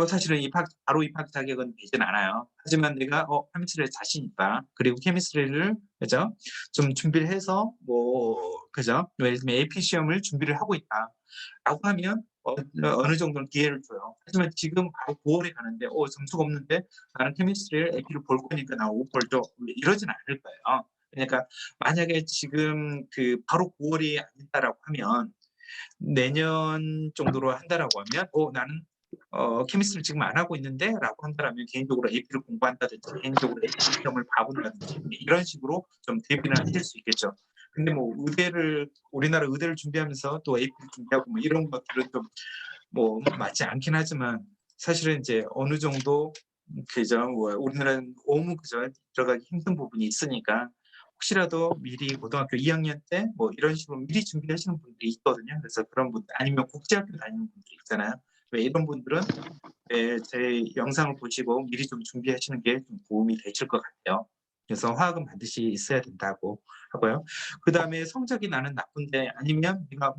사실은 바로 입학 자격은 되진 않아요. 하지만 내가 케미스트리에 자신 있다. 그리고 케미스트리를 그죠? 좀 준비를 해서 그죠? 예를 들면 AP 시험을 준비를 하고 있다라고 하면 어느 정도는 기회를 줘요. 하지만 지금 바로 9월에 가는데 점수가 없는데 나는 케미스트리를 AP를 볼 거니까 나 5월 줘. 이러진 않을 거예요. 그러니까 만약에 지금 바로 9월이 아니다라고 하면 내년 정도로 한다라고 하면 나는 케미스트리를 지금 안 하고 있는데라고 한다면 개인적으로 AP를 공부한다든지 개인적으로 AP 시험을 봐본다든지 이런 식으로 좀 대비를 하실 수 있겠죠. 근데 뭐 우리나라 의대를 준비하면서 또 AP를 준비하고 뭐 이런 것들은 좀 뭐 맞지 않긴 하지만 사실은 이제 어느 정도 그죠. 우리나라는 너무 그죠. 들어가기 힘든 부분이 있으니까 혹시라도 미리 고등학교 2학년 때 뭐 이런 식으로 미리 준비하시는 분들이 있거든요. 그래서 그런 분들 아니면 국제학교 다니는 분들 있잖아요. 왜 이런 분들은 제 영상을 보시고 미리 좀 준비하시는 게 좀 도움이 되실 것 같아요. 그래서 화학은 반드시 있어야 된다고 하고요. 그다음에 성적이 나는 나쁜데 아니면 네가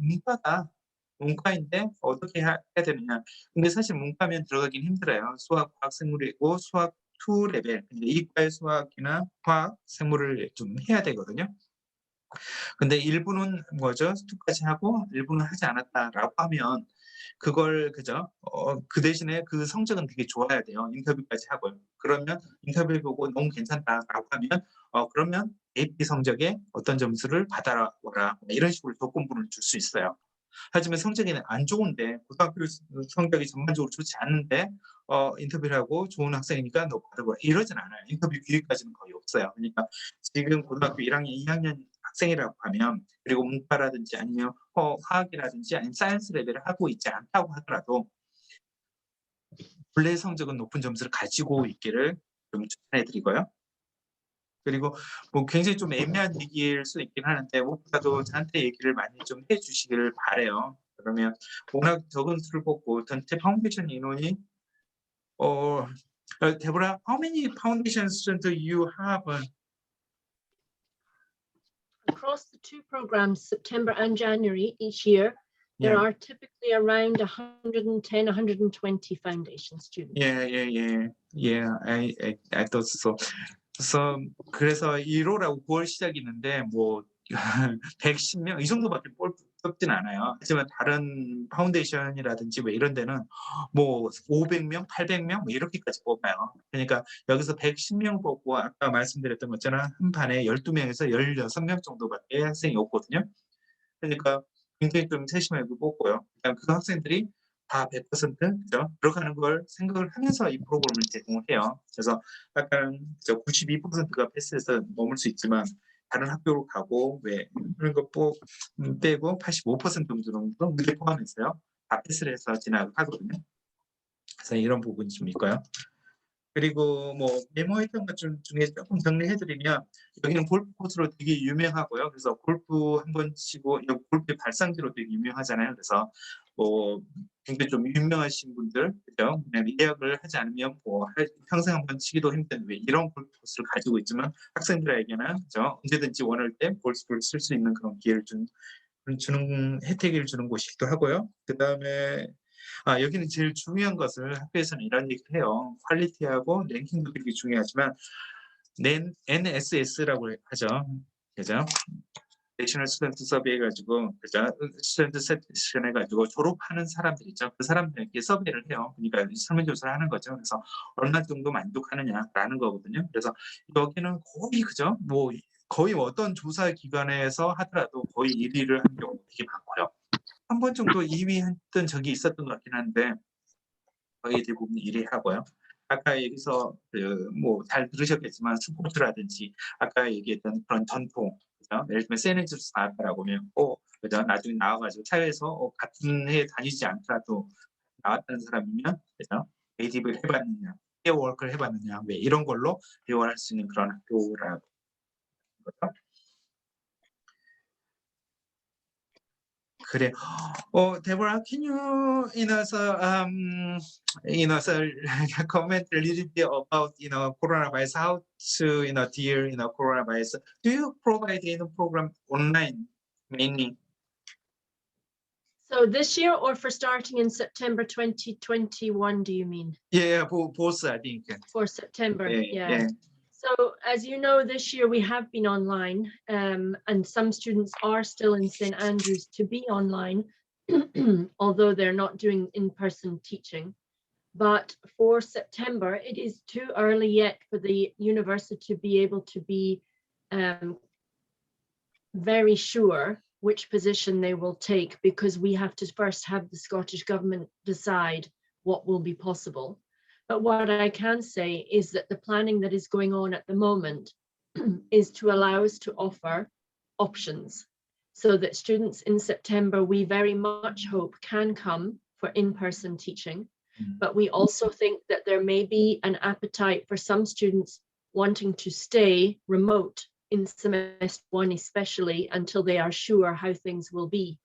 문과인데 어떻게 해야 되느냐. 근데 사실 문과면 들어가긴 힘들어요. 수학, 화학, 생물이고 수학 2 레벨, 그러니까 이과의 수학이나 화학, 생물을 좀 해야 되거든요. 근데 일부는 뭐죠? 2까지 하고 일부는 하지 않았다라고 하면 그걸 그죠? 그 대신에 그 성적은 되게 좋아야 돼요. 인터뷰까지 하고요. 그러면 인터뷰 보고 너무 괜찮다라고 하면 그러면 AP 성적에 어떤 점수를 받아라 이런 식으로 조건부를 줄 수 있어요. 하지만 성적이 안 좋은데 고등학교 성적이 전반적으로 좋지 않은데 인터뷰를 하고 좋은 학생이니까 너 받아보라 이러진 않아요. 인터뷰 기회까지는 거의 없어요. 그러니까 지금 고등학교 1학년, 2학년 학생이라고 하면 그리고 문과라든지 아니면 화학이라든지 아니면 사이언스 레벨을 하고 있지 않다고 하더라도 본래 성적은 높은 점수를 가지고 있기를 좀 추천해드리고요. 그리고 뭐 굉장히 좀 애매한 얘기일 수 있긴 하는데 무엇보다도 저한테 얘기를 많이 좀 해주시기를 바래요. 그러면 워낙 적은 수를 뽑고 전체 파운데이션 인원이 Deborah, how many foundation students do you have? Across the two programs, September and January each year, there are typically around 110, 120 foundation students. Yeah. I thought so. 그래서 1호라고 9월 시작이는데 뭐 110명 이 정도밖에 뽑진 않아요. 하지만 다른 파운데이션이라든지 뭐 이런 데는 뭐 500명, 800명 뭐 이렇게까지 뽑아요. 그러니까 여기서 110명 뽑고 아까 말씀드렸던 것처럼 한 반에 12명에서 16명 정도밖에 학생이 없거든요. 그러니까 굉장히 좀 세심하게 뽑고요. 그다음 그 학생들이 다 100% 그죠? 들어가는 걸 생각을 하면서 이 프로그램을 제공을 해요. 그래서 약간 92%가 패스해서 머물 수 있지만 다른 학교로 가고 왜 그런 거 빼고 85% 정도는 무대 포함해서요. 다 패스를 해서 진학하거든요. 그래서 이런 부분이 좀 있고요. 그리고 뭐 메모했던 것 중에 조금 정리해드리면 여기는 골프 코스로 되게 유명하고요. 그래서 골프 한번 치고 골프의 발상지로 되게 유명하잖아요. 그래서 뭐 굉장히 좀 유명하신 분들, 그죠? 그냥 예약을 하지 않으면 뭐 평생 한번 치기도 힘든 왜 이런 골프 코스를 가지고 있지만 학생들에게는 그죠? 언제든지 원할 때 골프를 칠 수 있는 그런 기회를 주는 혜택을 주는 곳이기도 하고요. 그 다음에 여기는 제일 중요한 것을 학교에서는 이런 얘기를 해요. 퀄리티하고 랭킹도 되게 중요하지만 NSS라고 하죠. 그죠? 내셔널 스튜던트 서베이 해가지고 그죠? 스튜던트 세션 해가지고 졸업하는 사람들 있죠. 그 사람들에게 서베이를 해요. 그러니까 설문조사를 하는 거죠. 그래서 얼마 정도 만족하느냐라는 거거든요. 그래서 여기는 거의 그죠? 뭐 거의 어떤 조사 기관에서 하더라도 거의 1위를 하는 경우가 되게 많고요. 한 번 정도 2위 했던 적이 있었던 것 같긴 한데 거의 대부분 1위 하고요. 아까 여기서 뭐 잘 들으셨겠지만 스포츠라든지 아까 얘기했던 그런 전통, 그죠? 예를 들면 세네즈스 나왔다라고 하면 그죠? 나중에 나와가지고 사회에서 같은 해 다니지 않더라도 나왔다는 사람이면 그죠? 네이티브를 해봤느냐, 헤어워크를 해봤느냐, 왜 이런 걸로 배워할 수 있는 그런 학교라고 거죠. 그래. Deborah, can you, comment a little bit about, coronavirus, how to, deal, coronavirus? Do you provide any program online mainly? So this year or for starting in September 2021, do you mean? Yeah, both, I think. For September, Yeah. So as you know, this year we have been online, and some students are still in St. Andrews to be online, although they're not doing in-person teaching. But for September, it is too early yet for the university to be able to be very sure which position they will take, because we have to first have the Scottish government decide what will be possible. But what I can say is that the planning that is going on at the moment is to allow us to offer options so that students in September, we very much hope, can come for in-person teaching. But we also think that there may be an appetite for some students wanting to stay remote in semester one, especially until they are sure how things will be.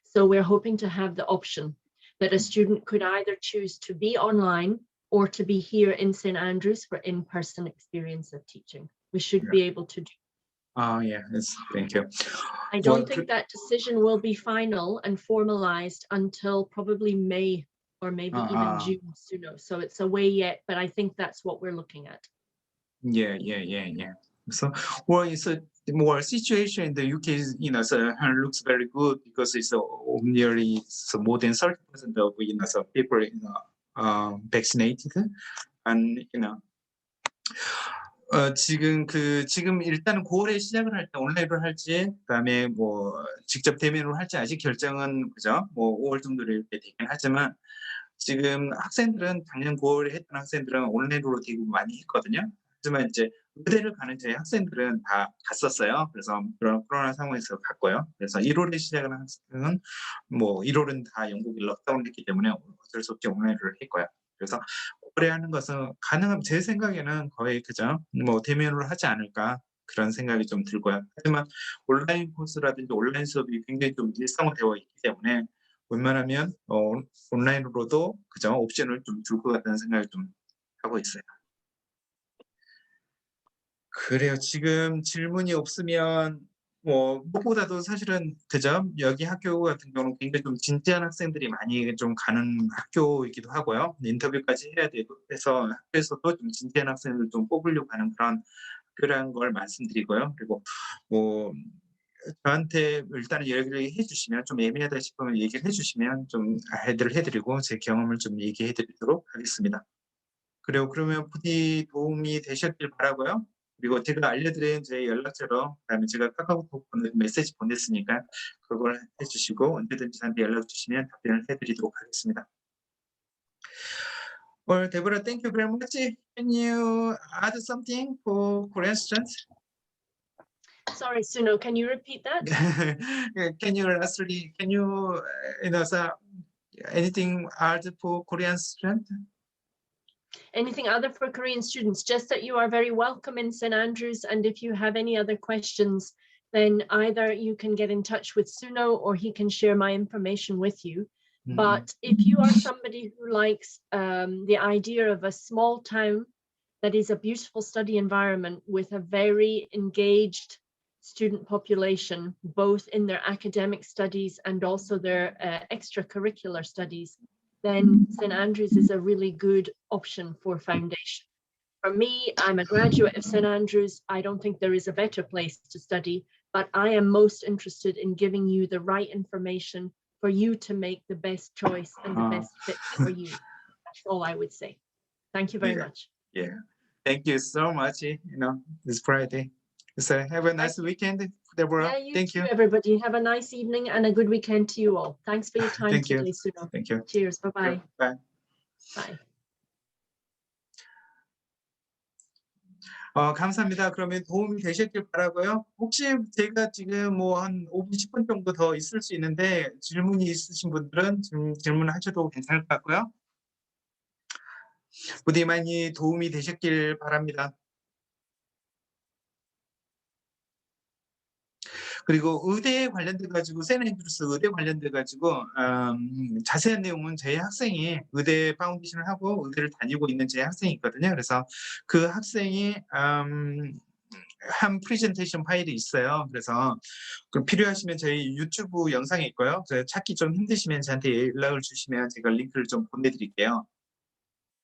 So we're hoping to have the option that a student could either choose to be online or to be here in St. Andrews for in-person experience of teaching. We should be able to do. Yes, thank you. I don't think that decision will be final and formalized until probably May or maybe even June sooner. So it's a way yet, but I think that's what we're looking at. Yeah. So, it's a more situation in the UK, looks very good because it's nearly more than 30% of so people vaccinated, and 지금 일단은 9월에 시작을 할 때 온라인으로 할지 그다음에 뭐 직접 대면으로 할지 아직 결정은 그죠? 뭐 5월 정도로 이렇게 되긴 하지만 지금 학생들은 작년 9월에 했던 학생들은 온라인으로 되게 많이 했거든요. 하지만 이제 의대를 가는 저희 학생들은 다 갔었어요. 그래서 그런 코로나 상황에서 갔고요. 그래서 1월에 시작하는 학생은 뭐 1월은 다 영국이 럭다운을 했기 때문에 어쩔 수 없이 온라인으로 했고요. 그래서 올해 하는 것은 가능하면 제 생각에는 거의 그죠? 뭐 대면으로 하지 않을까 그런 생각이 좀 들고요. 하지만 온라인 코스라든지 온라인 수업이 굉장히 좀 일상화되어 있기 때문에 웬만하면 온라인으로도 그죠? 옵션을 좀 줄 것 같다는 생각을 좀 하고 있어요. 그래요. 지금 질문이 없으면 뭐 무엇보다도 사실은 그죠? 여기 학교 같은 경우는 굉장히 좀 진지한 학생들이 많이 좀 가는 학교이기도 하고요. 인터뷰까지 해야 되고 해서 학교에서도 좀 진지한 학생을 좀 뽑으려고 하는 그런 학교라는 걸 말씀드리고요. 그리고 뭐 저한테 일단은 얘기를 해주시면 좀 애매하다 싶으면 얘기를 해주시면 좀 해드를 해드리고 제 경험을 좀 얘기해드리도록 하겠습니다. 그리고 그러면 부디 도움이 되셨길 바라고요. 그리고 제가 알려드린 제 연락처로 그다음에 제가 카카오톡 메시지 보냈으니까 그걸 해주시고 언제든지 저한테 연락 주시면 답변을 해드리도록 하겠습니다. Well, Deborah, thank you very much. Can you add something for Korean students? Sorry, Suno, can you repeat that? Can you lastly, can you, so anything add for Korean students? Anything other for Korean students? Just that you are very welcome in St. Andrews, and if you have any other questions, then either you can get in touch with Suno or he can share my information with you. But if you are somebody who likes the idea of a small town that is a beautiful study environment with a very engaged student population, both in their academic studies and also their extracurricular studies, then St. Andrews is a really good option for foundation. For me, I'm a graduate of St. Andrews. I don't think there is a better place to study, but I am most interested in giving you the right information for you to make the best choice and the best fit for you. That's all I would say. Thank you very much. Yeah, thank you so much. It's Friday. So have a nice weekend, Deborah. Yeah, Thank too, you. everybody. Have a nice evening and a good weekend to you all. Thanks for your time Thank you. today, Suno. Thank you. Cheers. Bye-bye. Bye. Bye. 감사합니다. 그러면 도움이 되셨길 바라고요. 혹시 제가 지금 뭐 한 5분, 10분 정도 더 있을 수 있는데 질문이 있으신 분들은 질문하셔도 괜찮을 것 같고요. 부디 많이 도움이 되셨길 바랍니다. 그리고 의대에 관련돼 가지고 세인앤드루스 의대 관련돼 가지고 자세한 내용은 제 학생이 의대 파운데이션을 하고 의대를 다니고 있는 제 학생이 있거든요. 그래서 그 학생이 한 프레젠테이션 파일이 있어요. 그래서 필요하시면 저희 유튜브 영상에 있고요. 찾기 좀 힘드시면 저한테 연락을 주시면 제가 링크를 좀 보내드릴게요.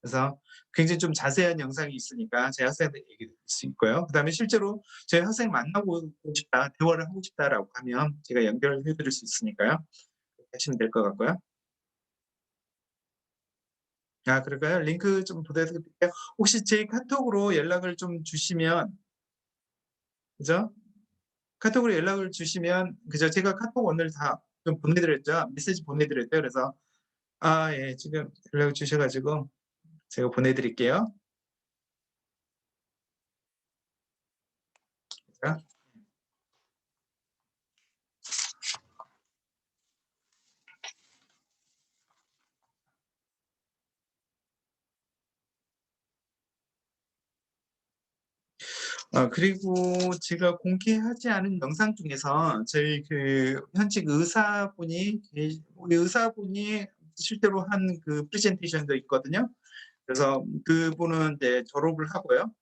그래서 굉장히 좀 자세한 영상이 있으니까 제 학생한테 얘기할 수 있고요. 그다음에 실제로 제 학생 만나고 싶다, 대화를 하고 싶다라고 하면 제가 연결해 드릴 수 있으니까요. 그렇게 하시면 될 것 같고요. 그럴까요? 링크 좀 보내드릴게요. 혹시 제 카톡으로 연락을 좀 주시면, 그죠? 카톡으로 연락을 주시면, 그죠? 제가 카톡 오늘 다 좀 보내드렸죠? 메시지 보내드렸죠? 그래서, 예, 지금 연락을 주셔가지고 제가 보내드릴게요. 자. 그리고 제가 공개하지 않은 영상 중에서 저희 현직 의사분이 실제로 한 그 프레젠테이션도 있거든요. 그래서 그분은 이제 졸업을 하고요.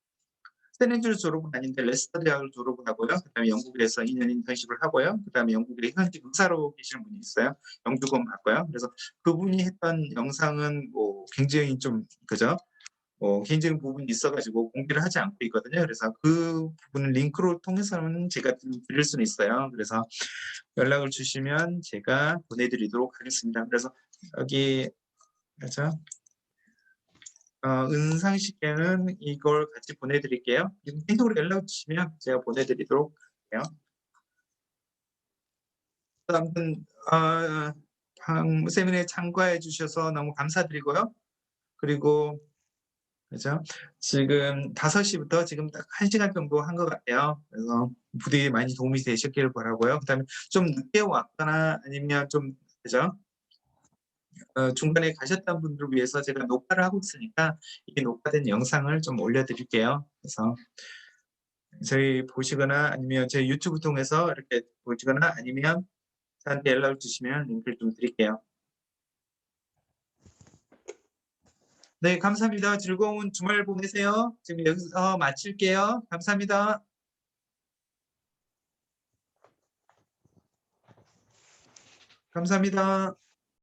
세인앤드루스 졸업은 아닌데 레스터 대학을 졸업을 하고요. 그다음에 영국에서 2년 인턴십을 하고요. 그다음에 영국에 현직 의사로 계시는 분이 있어요. 영주권 받고요. 그래서 그분이 했던 영상은 뭐 굉장히 좀 그죠? 개인적인 부분이 있어가지고 공개를 하지 않고 있거든요. 그래서 그 부분을 링크로 통해서는 제가 드릴 수는 있어요. 그래서 연락을 주시면 제가 보내드리도록 하겠습니다. 그래서 여기 그렇죠? 은상식께는 이걸 같이 보내드릴게요. 개인적으로 연락 주시면 제가 보내드리도록 할게요. 아무튼 세미나에 참가해 주셔서 너무 감사드리고요. 그리고 그죠? 지금 5시부터 지금 딱 1시간 정도 한 것 같아요. 그래서 부디 많이 도움이 되셨기를 바라고요. 그다음에 좀 늦게 왔거나 아니면 좀 그죠? 중간에 가셨던 분들을 위해서 제가 녹화를 하고 있으니까 이 녹화된 영상을 좀 올려드릴게요. 그래서 저희 보시거나 아니면 저희 유튜브 통해서 이렇게 보시거나 아니면 저한테 연락을 주시면 링크를 좀 드릴게요. 네, 감사합니다. 즐거운 주말 보내세요. 지금 여기서 마칠게요. 감사합니다. 감사합니다.